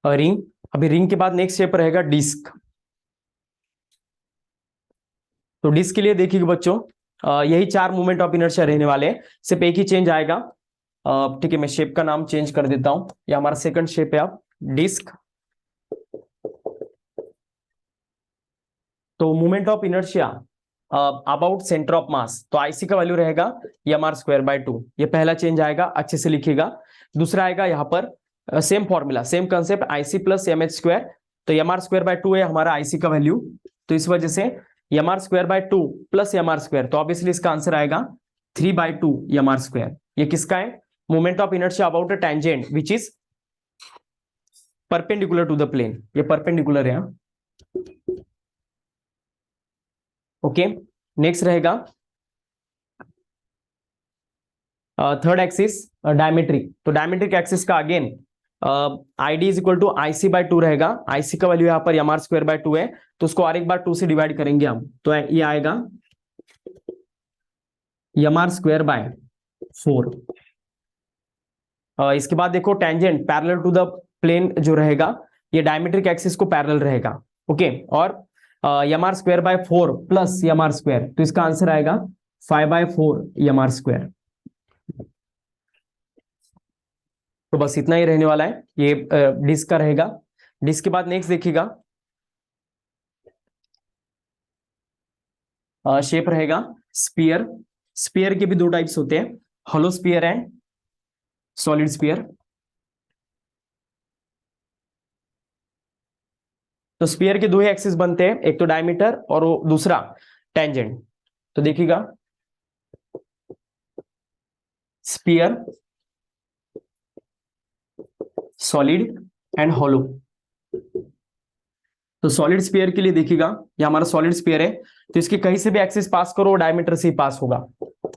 रिंग। अभी रिंग के बाद नेक्स्ट शेप रहेगा डिस्क। तो डिस्क के लिए देखिएगा बच्चों, यही चार मूवमेंट ऑफ इनर्शिया रहने वाले हैं, सिर्फ एक ही चेंज आएगा। ठीक है, मैं शेप का नाम चेंज कर देता हूं, ये हमारा सेकंड शेप है अब डिस्क। तो movement of inertia about centre of मास, तो आईसी का वैल्यू रहेगा एम आर स्क्वायर बाय 2, ये पहला चेंज आएगा, अच्छे से लिखिएगा। दूसरा आएगा यहाँ पर same formula same concept, IC plus M H square, तो एम आर स्क्वायर बाय 2 है हमारा आईसी का वैल्यू, तो इस वजह से M R square by 2 plus M R square, तो ऑब्वियसली इसका आंसर आएगा 3/2 एम आर स्क्वायर। ये किसका है? Movement of inertia about a tangent which is perpendicular to the plane, ये परपेंडिकुलर है। ओके, नेक्स्ट रहेगा थर्ड एक्सिस डायमेट्रिक। तो डायमेट्रिक एक्सिस का again ID is equal to IC by 2 रहेगा, आईसी का वैल्यू यहाँ पर एम आर स्क्वायर बाय 2 है, तो उसको और एक बार 2 से डिवाइड करेंगे हम, तो ये आएगा एम आर स्क्वायर बाय 4। इसके बाद देखो tangent parallel to the plane जो रहेगा, ये डायमेट्रिक एक्सिस को पैरेलल रहेगा। ओके, और M R square by 4 plus M R square, तो इसका आंसर आएगा 5/4 एम आर स्क्वायर। तो बस इतना ही रहने वाला है, ये डिस्क का रहेगा। डिस्क के बाद नेक्स्ट देखिएगा शेप रहेगा स्पीयर। स्पीयर के भी दो टाइप्स होते हैं, hollow sphere and solid sphere. तो स्पीयर के दो ही एक्सिस बनते हैं, एक तो डायमीटर और वो दूसरा टेंजेंट। तो देखिएगा स्पीयर, सॉलिड एंड हॉलो। तो सॉलिड स्पीयर के लिए देखिएगा, ये हमारा सॉलिड स्पीयर है, तो इसके कहीं से भी एक्सिस पास करो डायमीटर से ही पास होगा,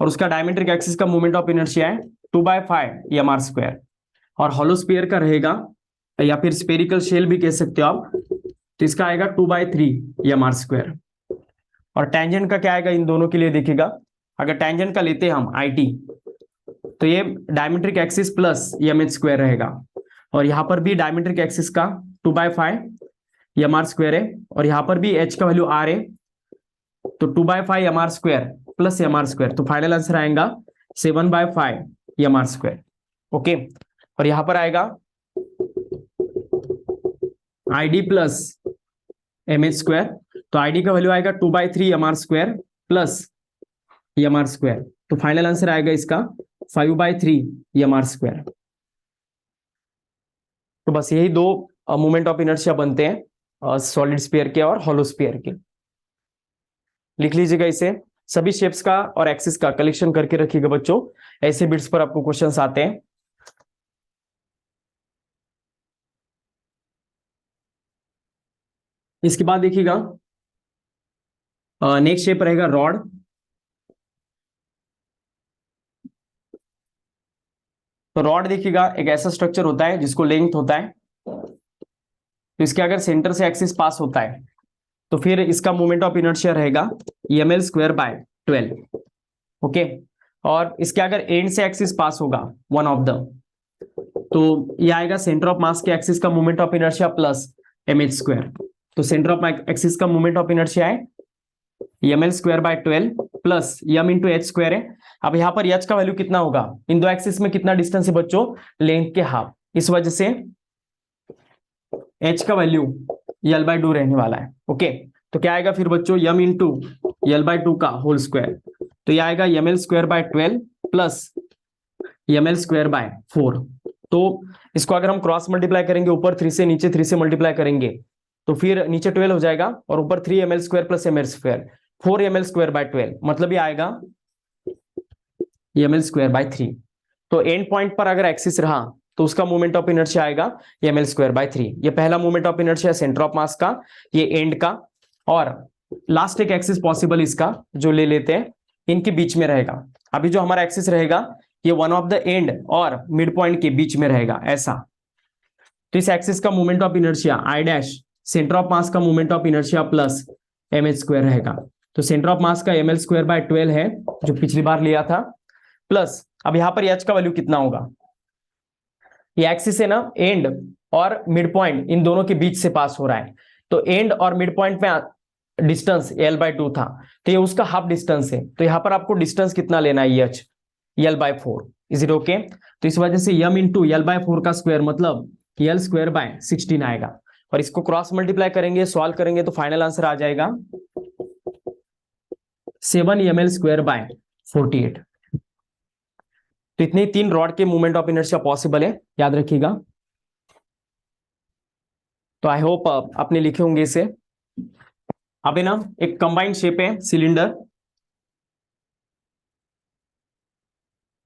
और उसका डायमीट्रिक एक्सिस का मूवमेंट ऑफ इनर्शिया है 2/5 एम आर स्क्वायर। और हॉलो स्पीयर का रहेगा, या फिर स्पेरिकल शेल भी कह सकते हो आप, तो इसका आएगा 2/3 एम आर स्क्वायर। और टेंजेंट का क्या आएगा इन दोनों के लिए देखिएगा, अगर टेंजेंट का लेते हैं हम IT, तो ये diametric axis plus M H square रहेगा, और यहां पर भी डायमीट्रिक एक्सिस का 2/5 एम आर स्क्वायर है, और यहां पर भी h का वैल्यू r है, तो 2/5 M R square plus M R square, तो फाइनल आंसर आएगा 7/5 एम आर स्क्वायर। ओके, और यहां पर आएगा ID plus M H square, तो ID का वैल्यू आएगा 2/3 M R square plus M R square, तो फाइनल आंसर आएगा इसका 5/3 एम आर स्क्वायर। तो बस यही दो मूवमेंट ऑफ इनर्शिया बनते हैं सॉलिड स्फीयर के और हॉलो स्फीयर के। लिख लीजिएगा इसे, सभी शेप्स का और एक्सिस का कलेक्शन करके रखिएगा बच्चों, ऐसे बिट्स पर आपको क्वेश्चंस आते हैं। इसके बाद देखिएगा नेक्स्ट शेप रहेगा रॉड। तो रॉड देखिएगा एक ऐसा स्ट्रक्चर होता है जिसको लेंथ होता है, तो इसके अगर सेंटर से एक्सिस पास होता है तो फिर इसका मूवमेंट ऑफ इनर्शिया रहेगा ml स्क्वायर बाय 12। ओके, और इसके अगर एंड से एक्सिस पास होगा वन ऑफ द, तो ये आएगा सेंटर ऑफ मास के एक्सिस का movement of inertia plus mh square. तो सेंटर ऑफ एक्सिस का मूवमेंट ऑफ इनर्शिया है ml square by 12 plus m into H square है। अब यहाँ पर h का वैल्यू कितना होगा, इन दो एक्सिस में कितना डिस्टेंस है बच्चों, लेंथ के हाफ, इस वजह से h का वैल्यू L/2 रहने वाला है। ओके, तो क्या आएगा फिर बच्चों, m इंटू L/2 का होल स्क्वायर, तो ये आएगा ml square by 12 plus ml square by 4। तो इसको अगर हम क्रॉस मल्टीप्लाई करेंगे, ऊपर 3 से नीचे 3 से मल्टीप्लाई करेंगे, तो फिर नीचे 12 हो जाएगा, और ऊपर 3 ml square plus ml square 4 ml square by 12, मतलब ये आएगा ml स्क्वायर बाय 3। तो एंड पॉइंट पर अगर एक्सिस रहा तो उसका मूवमेंट ऑफ इनर्शिया आएगा ml स्क्वायर बाय 3। ये पहला movement of inertia centre of mass का, ये एंड का, और लास्ट एक एक्सिस पॉसिबल इसका जो ले लेते हैं, इनके बीच में रहेगा। अभी जो हमारा एक्सिस रहेगा ये वन ऑफ द एंड और मिड पॉइंट के बीच में रहेगा ऐसा। तो इस एक्सिस का moment of inertia I dash centre of mass का moment of inertia plus M H square रहेगा। तो सेंटर ऑफ मास का एम एल स्क्वायर बाय 12 है जो पिछली बार लिया था, प्लस अब यहां पर एच का वैल्यू कितना होगा, ये एक्सिस है ना, एंड और मिड पॉइंट इन दोनों के बीच से पास हो रहा है, तो एंड और मिड पॉइंट में डिस्टेंस L/2 था, तो ये उसका हाफ डिस्टेंस है। तो यहां पर आपको डिस्टेंस कितना लेना है, H L/4। Is it okay? तो इस वजह से m इंटू L/4 का स्क्वायर मतलब L स्क्वायर बाय 16 आएगा, और इसको क्रॉस मल्टीप्लाई करेंगे, सॉल्व करेंगे तो फाइनल आंसर आ जाएगा 7 ml स्क्वायर बाय 48। तो इतने 3 रॉड के मूवमेंट ऑफ इनर्शिया पॉसिबल है, याद रखिएगा। तो आई होप आपने लिखे होंगे इसे। अब है ना एक कंबाइंड शेप है सिलेंडर,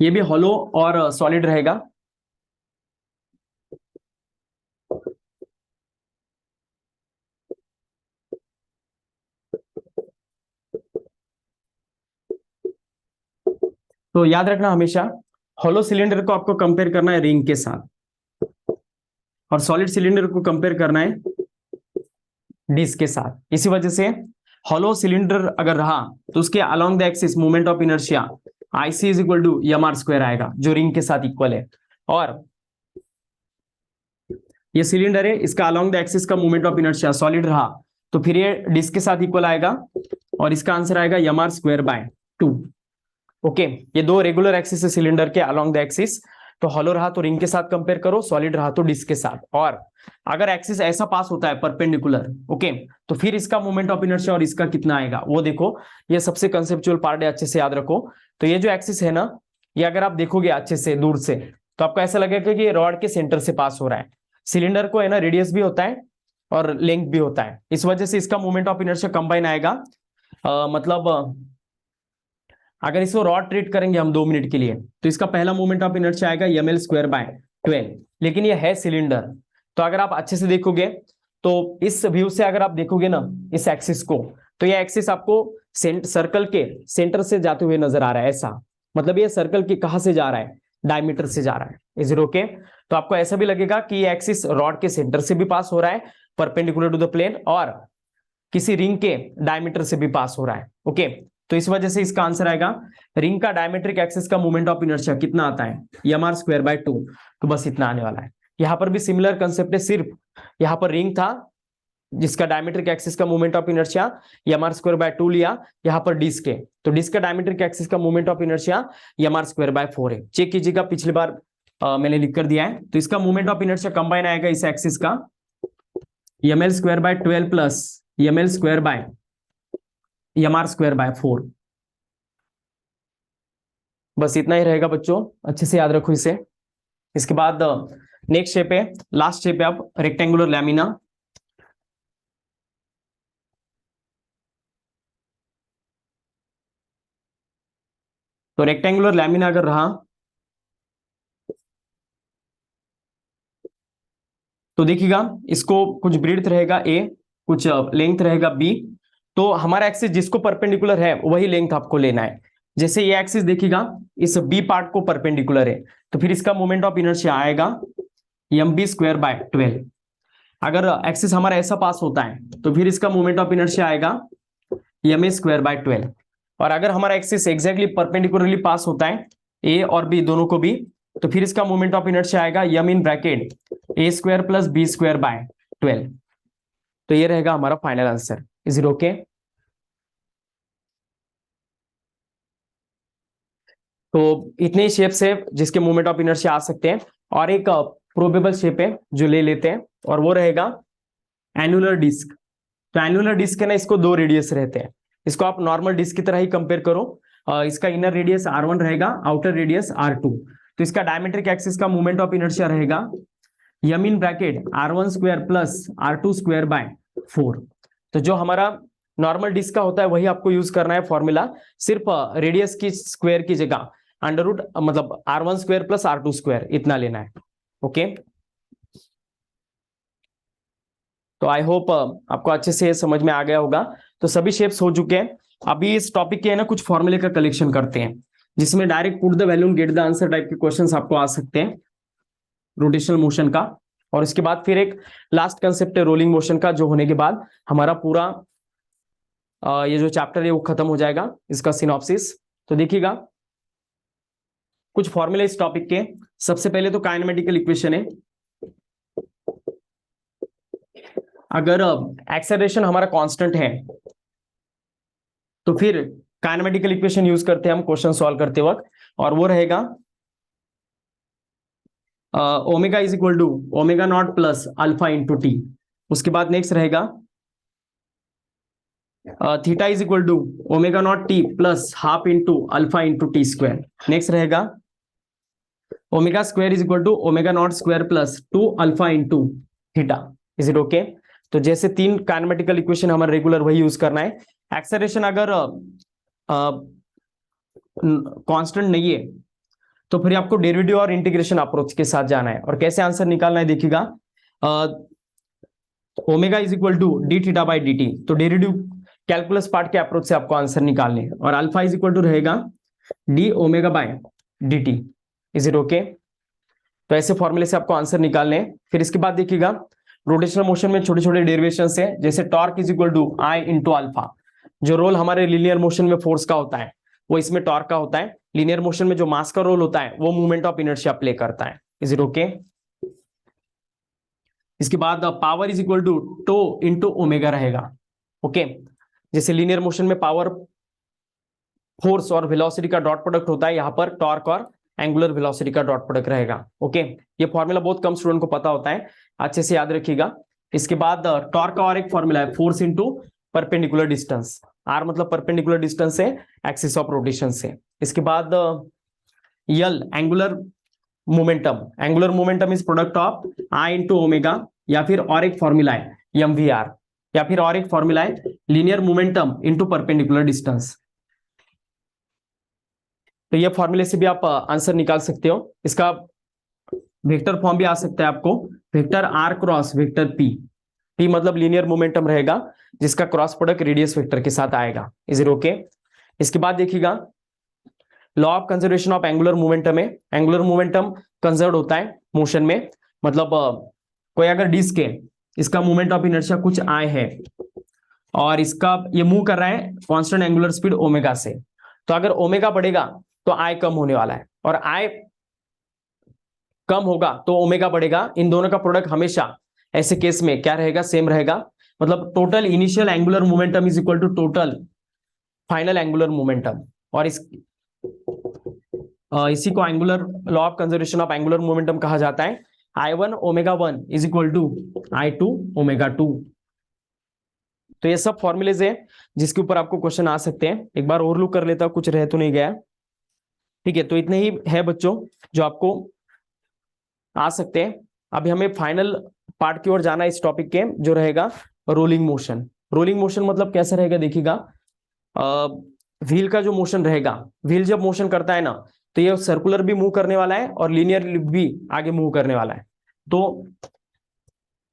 ये भी हॉलो और सॉलिड रहेगा। तो याद रखना हमेशा हॉलो सिलेंडर को आपको कंपेयर करना है रिंग के साथ, और सॉलिड सिलेंडर को कंपेयर करना है डिस्क के साथ। इसी वजह से हॉलो सिलेंडर अगर रहा तो उसके along the axis movement of inertia IC is equal to mr square आएगा, जो रिंग के साथ इक्वल है। और ये सिलेंडर है, इसका अलोंग द एक्सिस का मूवमेंट ऑफ इनर्शिया सॉलिड रहा तो फिर ये डिस्क के साथ इक्वल आएगा, और इसका आंसर आएगा mr स्क्वायर बाय 2। ओके, ये दो रेगुलर एक्सिस है सिलेंडर के अलोंग द एक्सिस। तो हॉलो रहा तो रिंग के साथ कंपेयर करो, सॉलिड रहा तो डिस्क के साथ। और अगर एक्सिस ऐसा पास होता है परपेंडिकुलर, ओके, तो फिर इसका मोमेंट ऑफ इनर्शिया और इसका कितना आएगा वो देखो। ये सबसे कंसेप्चुअल पार्ट है, अच्छे से याद रखो। तो ये जो एक्सिस है ना, ये अगर आप देखोगे अच्छे से दूर से तो आपको ऐसा लगेगा कि ये रॉड के सेंटर से पास हो रहा है। सिलेंडर को है ना रेडियस भी होता है और लेंथ भी होता है, इस वजह से इसका मोमेंट ऑफ इनर्शिया कंबाइन आएगा। मतलब अगर इसको रॉड ट्रीट करेंगे हम 2 मिनट के लिए तो इसका पहला मोमेंट ऑफ इनर्शिया आएगा ml स्क्वायर बाय 12, लेकिन ये है सिलेंडर। तो अगर आप अच्छे से देखोगे तो इस व्यू से अगर आप देखोगे ना इस एक्सिस को, तो ये एक्सिस आपको सर्कल के सेंटर से जाते हुए नजर आ रहा है ऐसा। मतलब ये सर्कल के कहां से जा रहा है, डायमीटर से जा रहा है। Is it okay? तो आपको ऐसा भी लगेगा कि ये एक्सिस रॉड के सेंटर से भी पास हो रहा है परपेंडिकुलर टू द प्लेन, और किसी रिंग के डायमीटर से भी पास हो रहा है। ओके, तो इस वजह से इसका आंसर आएगा रिंग का डायमेट्रिक एक्सिस का मोमेंट ऑफ इनर्शिया कितना आता है, mr स्क्वायर बाय 2। तो बस इतना आने वाला है। यहां पर भी सिमिलर कंसेप्ट है, सिर्फ यहां पर रिंग था जिसका डायमेट्रिक एक्सिस का moment of inertia mr square by 2 लिया, यहां पर डिस्क है तो डिस्क का डायमेट्रिक एक्सिस का moment of inertia mr square by 4 है। चेक कीजिएगा, पिछली बार मैंने लिख कर दिया है। तो इसका मोमेंट ऑफ इनर्शिया कंबाइन आएगा इस एक्सिस का ml square by 12 plus ml square by mr square by 4। बस इतना ही रहेगा बच्चों, अच्छे से याद रखो इसे। इसके बाद नेक्स्ट शेप है, लास्ट शेप है अब रेक्टेंगुलर लैमिना। तो रेक्टेंगुलर लैमिना अगर रहा तो देखिएगा इसको कुछ ब्रीड्थ रहेगा A, कुछ लेंथ रहेगा B। तो हमारा एक्सिस जिसको परपेंडिकुलर है वही लेंथ आपको लेना है। जैसे ये एक्सिस देखिएगा इस B पार्ट को परपेंडिकुलर है, तो फिर इसका मोमेंट ऑफ इनर्शिया आएगा mb स्क्वायर बाय 12। अगर एक्सिस हमारा ऐसा पास होता है तो फिर इसका मोमेंट ऑफ इनर्शिया आएगा ma स्क्वायर बाय 12। और अगर हमारा एक्सिस एग्जैक्टली परपेंडिकुलरली पास होता है A और B दोनों को भी, तो फिर इसका मोमेंट ऑफ इनर्शिया आएगा m in bracket a square plus b square by 12। तो ये रहेगा हमारा final answer. Is it okay? तो इतने शेप्स है जिसके मोमेंट ऑफ इनर्शिया आ सकते हैं, और एक प्रोबेबल शेप है जो ले लेते हैं, और वो रहेगा एनुलर डिस्क। तो एनुलर डिस्क है ना, इसको 2 रेडियस रहते हैं। इसको आप नॉर्मल डिस्क की तरह ही कंपेयर करो। इसका इनर रेडियस R1 रहेगा, आउटर रेडियस R2। तो इसका डायमेट्रिक एक्सिस का मोमेंट ऑफ इनर्शिया रहेगा m in bracket R1 square plus R2 square by 4। तो जो हमारा नॉर्मल डिस्क का होता है वही आपको यूज करना है फॉर्मूला, सिर्फ रेडियस की स्क्वायर की जगह अंडर रूट मतलब R1 square plus R2 square इतना लेना है। ओके, तो आई होप आपको अच्छे से समझ में आ गया होगा। तो सभी शेप्स हो चुके हैं। अभी इस टॉपिक के है ना कुछ फॉर्मूले का कलेक्शन करते हैं। जिसमें direct put the value get the answer type के क्वेश्चंस आपको आ सकते हैं रोटेशनल मोशन का। और इसके बाद फिर एक लास्ट कंसेप्ट है रोलिंग मोशन का, जो होने के बाद हमारा पूरा ये जो चैप्टर है वो खत्म हो जाएगा, इसका सिनॉप्सिस। तो देखिएगा कुछ फॉर्मूले इस टॉपिक के। सबसे पहले तो काइनेमेटिकल इक्वेशन है। अगर एक्सेलरेशन हमारा कांस्टेंट है तो फिर काइनेमेटिकल इक्वेशन यूज करते हैं हम क्वेश्चन सॉल्व करते वक्त, और वो रहेगा omega is equal to omega naught plus alpha into T. उसके बाद नेक्स्ट रहेगा theta is equal to omega naught T plus half into alpha into T square. Next रहेगा omega square is equal to omega naught square plus 2 alpha into theta. Is it okay? तो जैसे 3 काइनेमेटिकल इक्वेशन हमारा रेगुलर वही यूज करना है। एक्सेलरेशन अगर कांस्टेंट नहीं है तो फिर आपको डेरिवेटिव और इंटीग्रेशन अप्रोच के साथ जाना है। और कैसे आंसर निकालना है देखिएगा, omega is equal to D theta by D T, तो डेरिवेटिव कैलकुलस पार्ट के अप्रोच से आपको आंसर निकालने हैं। और अल्फा इज इक्वल टू रहेगा D omega by D T. Is it okay? तो ऐसे फॉर्मूले से आपको आंसर निकालने हैं। फिर इसके बाद देखिएगा रोटेशनल मोशन में छोटे छोटे डेरिवेशन है, जैसे torque is equal to I into alpha. जो रोल हमारे लीनियर मोशन में फोर्स का होता है वो इसमें टॉर्क का होता है। लीनियर मोशन में जो मास का रोल होता है वो मूवमेंट ऑफ इनर्शिया प्ले करता है। Is it okay? इसके बाद power is equal to tau into omega रहेगा। ओके, जैसे लीनियर मोशन में पावर फोर्स और वेलोसिटी का डॉट प्रोडक्ट होता है, यहां पर टॉर्क और एंगुलर वेलोसिटी का डॉट प्रोडक्ट रहेगा। ओके, ये फॉर्मूला बहुत कम स्टूडेंट को पता होता है, अच्छे से याद रखिएगा। इसके बाद टॉर्क का और एक फॉर्मूला है force into perpendicular distance. R मतलब परपेंडिकुलर डिस्टेंस है एक्सिस ऑफ रोटेशन से। इसके बाद यल angular momentum. Angular momentum is product of I into omega, या फिर और एक फॉर्मूला है एम वी आर, या फिर और एक फॉर्मूला है linear momentum into perpendicular distance. तो ये फॉर्मूले से भी आप आंसर निकाल सकते हो। इसका वेक्टर फॉर्म भी आ सकता है आपको, vector R cross vector P. P मतलब लीनियर मोमेंटम रहेगा जिसका क्रॉस प्रोडक्ट रेडियस वेक्टर के साथ आएगा। Is it okay? इसके बाद देखिएगा law of conservation of angular momentum है। एंगुलर मोमेंटम कंजर्व होता है मोशन में, मतलब कोई अगर डिस्क है, इसका मोमेंट ऑफ इनर्शिया कुछ आई है और इसका ये मूव कर रहा है कांस्टेंट एंगुलर स्पीड ओमेगा से, तो अगर ओमेगा बढ़ेगा तो आई कम होने वाला है, और आई कम होगा तो ओमेगा बढ़ेगा। इन दोनों का प्रोडक्ट हमेशा ऐसे केस में क्या रहेगा? सेम रहेगा। मतलब total initial angular momentum is equal to total final angular momentum. और इसी को angular law of conservation of angular momentum कहा जाता है। I1 omega 1 is equal to I2 omega 2। तो ये सब फॉर्मूलेज है जिसके ऊपर आपको क्वेश्चन आ सकते हैं। एक बार और लुक कर लेता हूं, कुछ रह तो नहीं गया? ठीक है, तो इतने ही है बच्चों जो आपको आ सकते हैं। अभी हमें फाइनल पार्ट की ओर जाना है इस टॉपिक के, जो रहेगा रोलिंग मोशन। रोलिंग मोशन मतलब कैसा रहेगा देखिएगा, व्हील का जो मोशन रहेगा, व्हील जब मोशन करता है ना तो ये सर्कुलर भी मूव करने वाला है और लीनियर भी आगे मूव करने वाला है। तो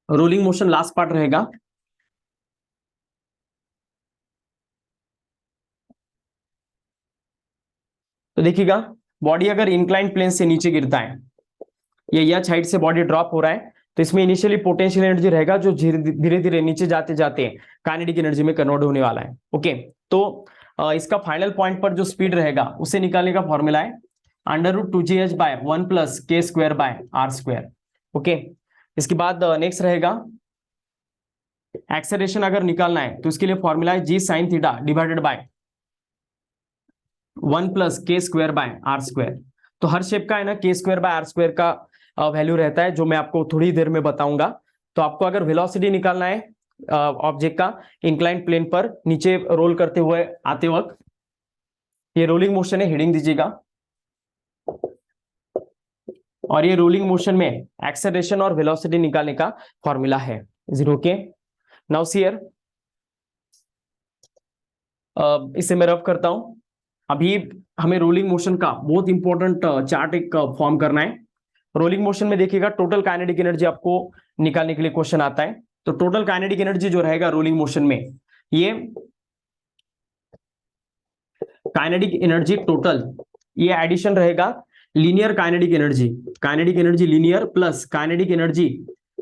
रोलिंग मोशन लास्ट पार्ट रहेगा। तो देखिएगा बॉडी अगर इंक्लाइन प्लेन से नीचे गिरता है, ये यह हाइट से बॉडी ड्रॉप हो रहा है, तो इसमें इनिशियली पोटेंशियल एनर्जी रहेगा जो धीरे धीरे नीचे जाते जाते काइनेटिक एनर्जी में कन्वर्ट होने वाला है। ओके, तो इसका फाइनल पॉइंट पर जो स्पीड रहेगा उसे निकालने का फॉर्मूला है √2gh by 1 plus K square by R square. Okay, इसके बाद नेक्स्ट रहेगा एक्सेलरेशन अगर निकालना है तो उसके लिए फॉर्मूला है g sin theta divided by 1 plus K square by R square. तो हर शेप का है ना के स्क्वायर बाय आर स्क्वायर का वैल्यू रहता है, जो मैं आपको थोड़ी देर में बताऊंगा। तो आपको अगर वेलोसिटी निकालना है ऑब्जेक्ट का इंक्लाइन प्लेन पर नीचे रोल करते हुए आते वक्त, ये रोलिंग मोशन है, हेडिंग दीजिएगा। और ये रोलिंग मोशन में एक्सेलरेशन और वेलोसिटी निकालने का फॉर्मूला है। Is it okay? Now see here, इसे मैं रफ करता हूं। अभी हमें रोलिंग मोशन का बहुत इंपॉर्टेंट चार्ट एक फॉर्म करना है। रोलिंग मोशन में देखिएगा टोटल काइनेटिक एनर्जी आपको निकालने के लिए क्वेश्चन आता है। तो टोटल काइनेटिक एनर्जी जो रहेगा रोलिंग मोशन में, ये काइनेटिक एनर्जी टोटल ये एडिशन रहेगा linear kinetic energy linear plus kinetic energy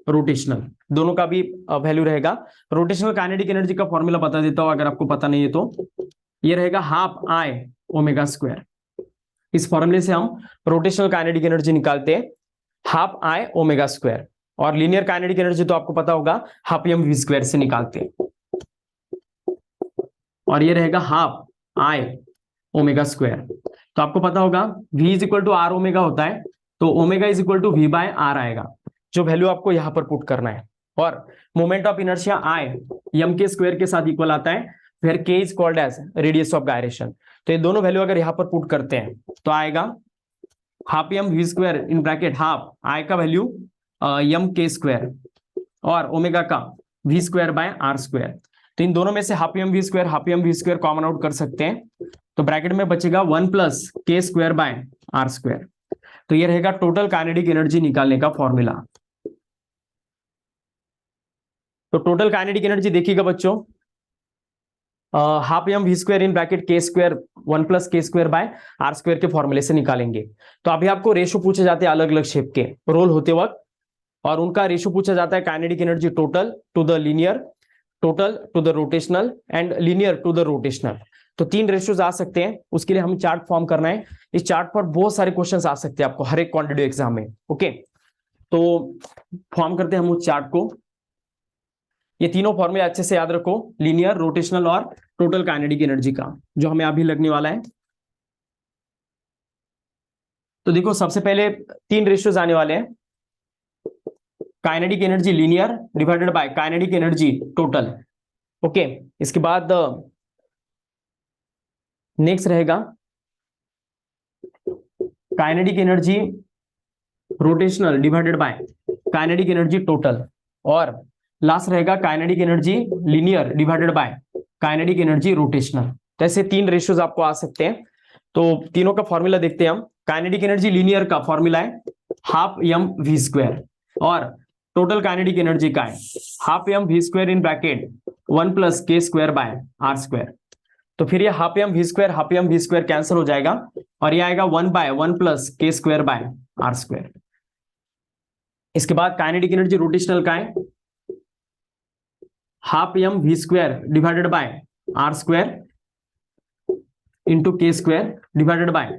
rotational, दोनों का भी वैल्यू रहेगा। रोटेशनल काइनेटिक एनर्जी का फॉर्मूला बता देता हूं अगर आपको पता नहीं है तो, ये रहेगा हाफ आई ओमेगा स्क्वायर। इस फॉर्मूले से हम रोटेशनल काइनेटिक एनर्जी निकालते हैं, हाफ आई ओमेगा स्क्वायर, और लीनियर काइनेटिक एनर्जी तो आपको पता होगा हाफ एम वी स्क्वायर से निकालते हैं, और ये रहेगा हाफ आई ओमेगा स्क्वायर। तो आपको पता होगा v is equal to R omega होता है, तो omega is equal to V by R आएगा, जो वैल्यू आपको यहां पर पुट करना है। और moment of inertia I M K square के साथ इक्वल आता है, फिर K is called as radius of gyration. तो ये दोनों वैल्यू अगर यहां पर पुट करते हैं तो आएगा half M V square in bracket half I का वैल्यू एम के स्क्वायर और ओमेगा का V square by R square. तो इन दोनों में से half M V square common out कर सकते हैं, तो ब्रैकेट में बचेगा 1 plus K square by R square. तो ये रहेगा टोटल काइनेटिक एनर्जी निकालने का फॉर्मूला। तो टोटल काइनेटिक एनर्जी देखिएगा बच्चों, half M V square in bracket K square 1 plus K square by R square के फॉर्मूले से निकालेंगे। तो अभी आपको रेशो पूछे जाते हैं अलग अलग शेप के रोल होते वक्त, और उनका रेशो पूछा जाता है kinetic energy total to the linear, total to the rotational and linear to the rotational. तो 3 रेशियोज आ सकते हैं, उसके लिए हमें चार्ट फॉर्म करना है। इस चार्ट पर बहुत सारे क्वेश्चंस आ सकते हैं आपको हर एक क्वांटिटेटिव एग्जाम में। ओके, तो फॉर्म करते हैं हम उस चार्ट को। ये तीनों फॉर्मूले अच्छे से याद रखो, लीनियर, रोटेशनल और टोटल काइनेटिक एनर्जी का, जो हमें अभी लगने वाला है। तो देखो सबसे पहले 3 रेशियोज आने वाले हैं, kinetic energy linear divided by kinetic energy total. Okay, इसके बाद नेक्स्ट रहेगा kinetic energy rotational divided by kinetic energy total, और लास्ट रहेगा kinetic energy linear divided by kinetic energy rotational. तो ऐसे 3 रेशियोज आपको आ सकते हैं। तो तीनों का फॉर्मूला देखते हैं हम। काइनेटिक एनर्जी लीनियर का फॉर्मूला है हाफ एम वी स्क्वायर, और टोटल काइनेटिक एनर्जी का है half M V square in bracket 1 plus K square by R square. तो फिर ये half M V square cancel हो जाएगा, और ये आएगा 1 by 1 plus K square by R square. इसके बाद काइनेटिक एनर्जी रोटेशनल का है half M V square divided by R square into K square divided by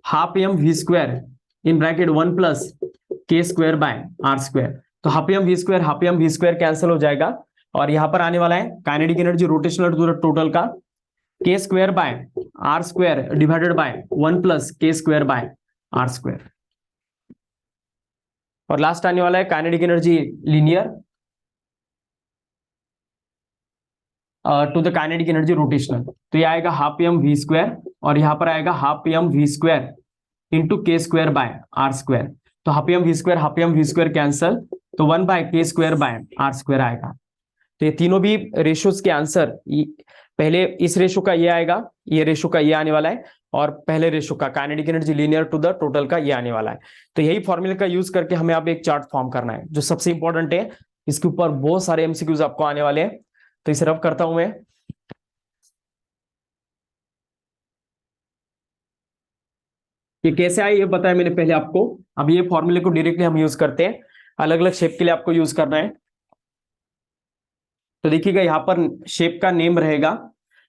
half M V square in bracket 1 plus K square by R square. तो half M V square cancel हो जाएगा, और यहां पर आने वाला है kinetic energy rotational to the total का K square by R square divided by 1 plus K square by R square. और लास्ट आने वाला है kinetic energy linear to the kinetic energy rotational. तो ये आएगा हाफ एम वी स्क्वायर, और यहां पर आएगा half M V square into K square by R square. तो half M V square cancel, तो 1 बाय के स्क्वायर बाय आर स्क्वायर आएगा। तो ये तीनों भी रेशियोज के आंसर, पहले इस रेशो का ये आएगा, ये रेशो का ये आने वाला है, और पहले रेशो का kinetic energy linear to the total का ये आने वाला है। तो यही फॉर्मूले का यूज करके हमें अब एक चार्ट फॉर्म करना है, जो सबसे इंपॉर्टेंट है। इसके ऊपर बहुत सारे एमसीक्यूज आपको आने वाले हैं, तो इसे रब करता हूं मैं। ये कैसे आए ये बताया मैंने पहले आपको। अब ये फॉर्मूले को डायरेक्टली हम यूज करते हैं, अलग अलग शेप के लिए आपको यूज करना है। तो देखिएगा यहाँ पर शेप का नेम रहेगा,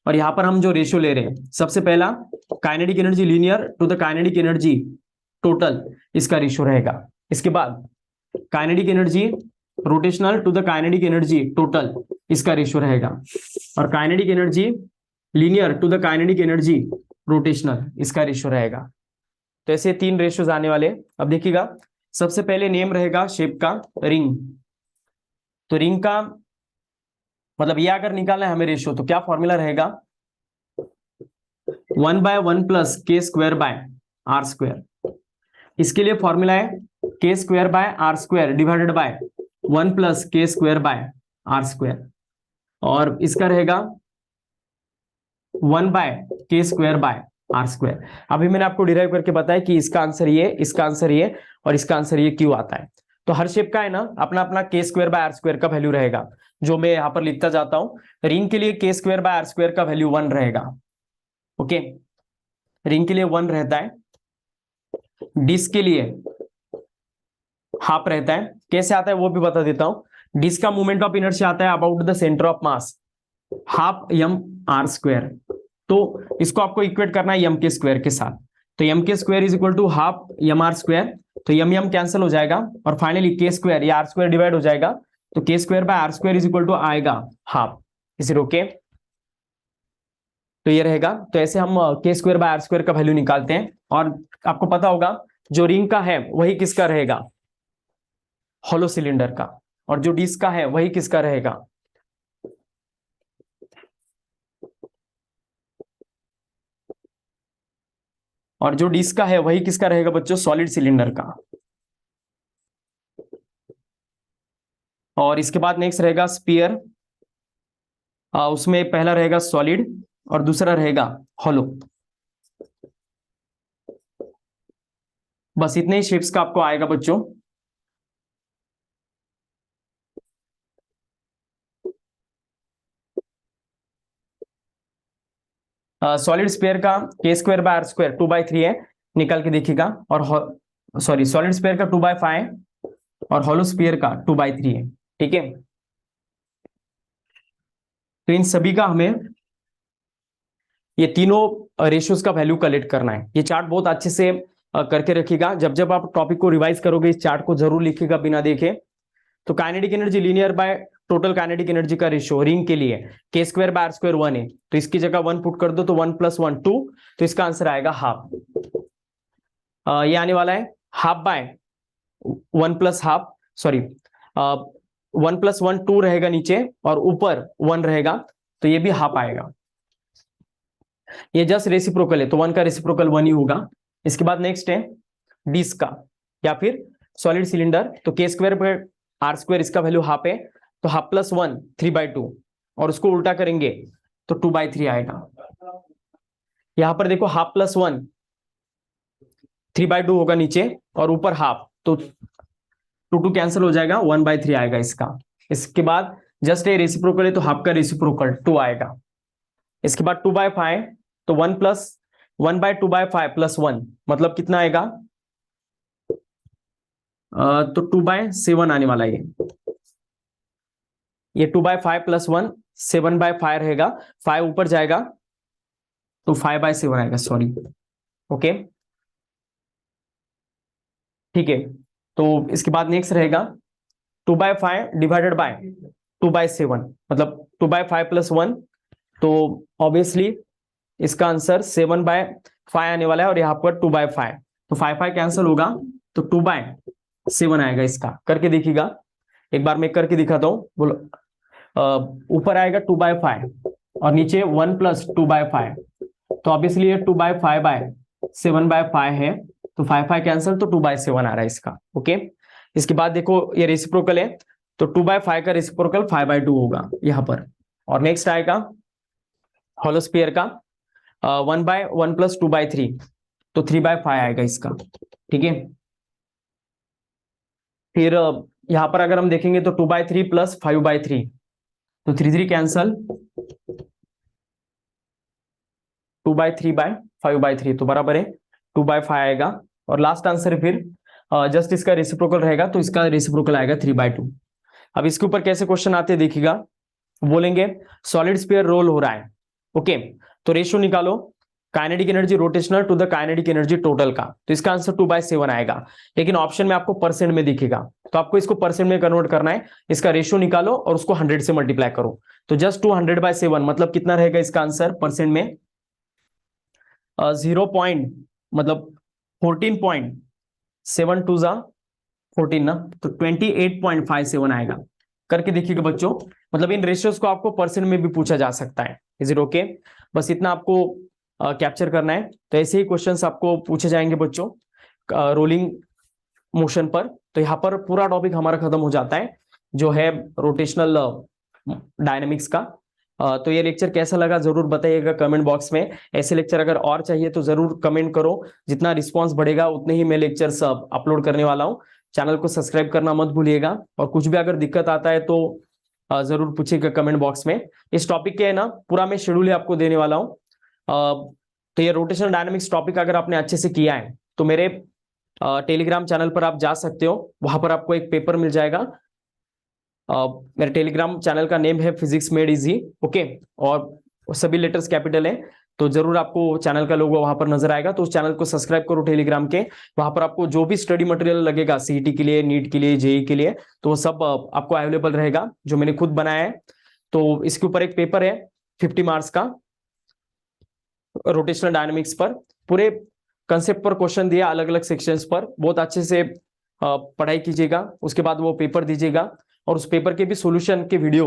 और यहाँ पर हम जो रेशियो ले रहे हैं, सबसे पहला kinetic energy linear to the kinetic energy total, इसका रेशियो रहेगा। इसके बाद kinetic energy rotational to the kinetic energy total, इसका रेशियो रहेगा। और kinetic energy linear to the kinetic energy rotational, इसका रेशियो रहेगा। तो ऐसे 3 रेशियोज आने वाले। अब देखिएगा सबसे पहले नेम रहेगा शेप का रिंग। तो रिंग का मतलब ये अगर निकालना है हमें रेशियो, तो क्या फॉर्मूला रहेगा 1 by 1 plus K square by R square. इसके लिए फॉर्मूला है K square by R square divided by 1 plus K square by R square, और इसका रहेगा 1 बाय के स्क्वायर बाय आर स्क्वायर। अभी मैंने आपको डिराइव करके बताया कि इसका आंसर ये, इसका आंसर ये, और इसका आंसर ये क्यों आता है। तो हर शेप का है ना अपना अपना के स्क्वायर बाय आर स्क्वायर का वैल्यू रहेगा, जो मैं यहां पर लिखता जाता हूं। रिंग के लिए के स्क्वायर बाय आर स्क्वायर का वैल्यू 1 रहेगा। ओके, रिंग के लिए 1 रहता है। डिस्क के लिए हाफ रहता है। कैसे आता है वो भी बता देता हूं। डिस्क का मोमेंट ऑफ इनर्शिया आता है about the centre of mass, half M R square. तो इसको आपको इक्वेट करना है एम के स्क्वायर के साथ। तो M K square is equal to half M R square. तो एम कैंसिल हो जाएगा और फाइनली के स्क्वायर, या आर स्क्वायर डिवाइड हो जाएगा, तो K square by R square is equal to आएगा हाफ। Is it okay? तो ये रहेगा। तो ऐसे हम K square by R square का वैल्यू निकालते हैं। और आपको पता होगा जो रिंग का है वही किसका रहेगा, हॉलो सिलेंडर का, और जो डिस्क का है वही किसका रहेगा, और जो डिस्क का है वही किसका रहेगा बच्चों, सॉलिड सिलेंडर का। और इसके बाद नेक्स्ट रहेगा स्पीयर। उसमें पहला रहेगा सॉलिड और दूसरा रहेगा हॉलो। बस इतने ही शेप्स का आपको आएगा बच्चों। सॉलिड स्पेयर का K square by R square 2/3 है, निकल के देखिएगा। और सॉरी, सॉलिड स्पेयर का 2/5 है और हॉलो स्पेयर का 2/3 है। ठीक है, तो इन सभी का हमें ये तीनों रेशियोज का वैल्यू कलेक्ट करना है। ये चार्ट बहुत अच्छे से करके रखिएगा। जब जब आप टॉपिक को रिवाइज करोगे इस चार्ट को जरूर लिखिएगा बिना देखे। तो kinetic energy linear by total kinetic energy का रेशियो रिंग के लिए के स्क्वायर बाय आर स्क्वायर 1 है, तो इसकी जगह 1 पुट कर दो तो 1 + 1 2, तो इसका आंसर आएगा हाफ। ये आने वाला है हाफ बाय 1 + हाफ, सॉरी 1 + 1 2 रहेगा नीचे और ऊपर 1 रहेगा, तो ये भी हाफ आएगा। ये जस्ट रेसिप्रोकल है तो 1 का रेसिप्रोकल 1 ही होगा। इसके बाद नेक्स्ट है डिस्क का या फिर सॉलिड सिलेंडर। तो के स्क्वायर पर आर स्क्वायर इसका वैल्यू हाफ है, तो हाफ + 1 3/2, और उसको उल्टा करेंगे तो 2/3 आएगा। यहां पर देखो हाफ + 1 3/2 होगा नीचे और ऊपर हाफ, तो 2 कैंसिल हो जाएगा, 1/3 आएगा इसका। इसके बाद जस्ट ये रेसिप्रोकल है तो हाफ का रेसिप्रोकल 2 आएगा। इसके बाद 2/5, तो 1 + 1/2/5 + 1 मतलब कितना आएगा, तो 2/7 आने वाला है। ये 2/5 + 1 7/5 रहेगा, 5 ऊपर जाएगा तो 5/7 आएगा, सॉरी। ओके, ठीक है। तो इसके बाद नेक्स्ट रहेगा 2/5 डिवाइडेड बाय 2/7 मतलब 2/5 + 1, तो ऑब्वियसली इसका आंसर 7/5 आने वाला है और यहाँ पर 2/5, तो 5 कैंसिल होगा तो 2/7 आएगा इसका। करके देखिएगा एक बार, मैं करके दिखाता हूँ। बोलो, ऊपर आएगा 2/5 और नीचे 1 + 2/5, तो ऑब्वियसली ये 2/5/7/5 है, तो 5 कैंसिल तो 2/7 आ रहा है इसका। ओके, इसके बाद देखो ये रेसिप्रोकल है तो 2/5 का रेसिप्रोकल 5/2 होगा यहाँ पर। और नेक्स्ट आएगा हॉलो स्फीयर का 1/1 + 2/3, तो 3/5 आएगा इसका। ठीक है, फिर यहां पर अगर हम देखेंगे तो 2/3 + 5/3, तो 3 कैंसल, 2/3/5/3 तो बराबर है 2/5 आएगा। और लास्ट आंसर फिर जस्ट इसका रेसिप्रोकल रहेगा तो इसका रेसिप्रोकल आएगा 3/2। अब इसके ऊपर कैसे क्वेश्चन आते हैं देखिएगा। बोलेंगे सॉलिड स्फीयर रोल हो रहा है, ओके, तो रेशियो निकालो kinetic energy rotational to the kinetic energy total का, तो इसका आंसर 2/7 आएगा। लेकिन ऑप्शन में आपको परसेंट में दिखेगा, तो आपको इसको परसेंट में कन्वर्ट करना है। इसका रेशियो निकालो और उसको 100 से मल्टीप्लाई करो, तो जस्ट 200/7 मतलब कितना रहेगा इसका आंसर परसेंट में, 0 पॉइंट मतलब 14.7 ना, तो 28.57 आएगा। करके देखिएगा बच्चों, मतलब इन रेशियोज को आपको परसेंट में भी पूछा जा सकता है। Is it okay? बस इतना आपको कैप्चर करना है। तो ऐसे ही क्वेश्चंस आपको पूछे जाएंगे बच्चों रोलिंग मोशन पर। तो यहाँ पर पूरा टॉपिक हमारा खत्म हो जाता है जो है रोटेशनल डायनेमिक्स का। तो ये लेक्चर कैसा लगा जरूर बताइएगा कमेंट बॉक्स में। ऐसे लेक्चर अगर और चाहिए तो जरूर कमेंट करो, जितना रिस्पांस बढ़ेगा उतने ही मैं लेक्चर्स अपलोड करने वाला हूँ। चैनल को सब्सक्राइब करना मत भूलिएगा, और कुछ भी अगर दिक्कत आता है तो जरूर पूछिएगा कमेंट बॉक्स में। इस टॉपिक के है ना पूरा मैं शेड्यूल आपको देने वाला हूँ। तो ये रोटेशनल डायनामिक्स टॉपिक अगर आपने अच्छे से किया है तो मेरे टेलीग्राम चैनल पर आप जा सकते हो, वहां पर आपको एक पेपर मिल जाएगा। मेरे टेलीग्राम चैनल का नेम है फिजिक्स मेड इजी, ओके, और सभी लेटर्स कैपिटल है, तो जरूर आपको चैनल का लोगो वहां पर नजर आएगा, तो उस चैनल को सब्सक्राइब करो टेलीग्राम के। वहां पर आपको जो भी स्टडी मटेरियल लगेगा सीईटी के लिए, नीट के लिए, जेई के लिए, तो वो सब आपको अवेलेबल रहेगा, जो मैंने खुद बनाया है। तो इसके ऊपर एक पेपर है 50 मार्क्स का, रोटेशनल डायनामिक्स पर, पूरे कंसेप्ट पर क्वेश्चन दिया, अलग अलग सेक्शंस पर, बहुत अच्छे से पढ़ाई कीजिएगा, उसके बाद वो पेपर दीजिएगा। और उस पेपर के भी सॉल्यूशन के वीडियो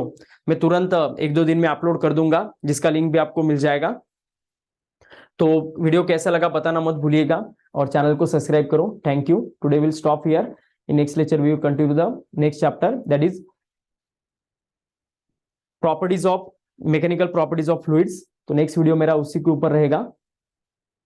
मैं तुरंत 1-2 दिन में अपलोड कर दूंगा, जिसका लिंक भी आपको मिल जाएगा। तो वीडियो कैसा लगा बताना मत भूलिएगा, और चैनल को सब्सक्राइब करो। Thank you. Today will stop here. In next lecture we will continue the next chapter, that is properties of mechanical properties of fluids. तो नेक्स्ट वीडियो मेरा उसी के ऊपर रहेगा।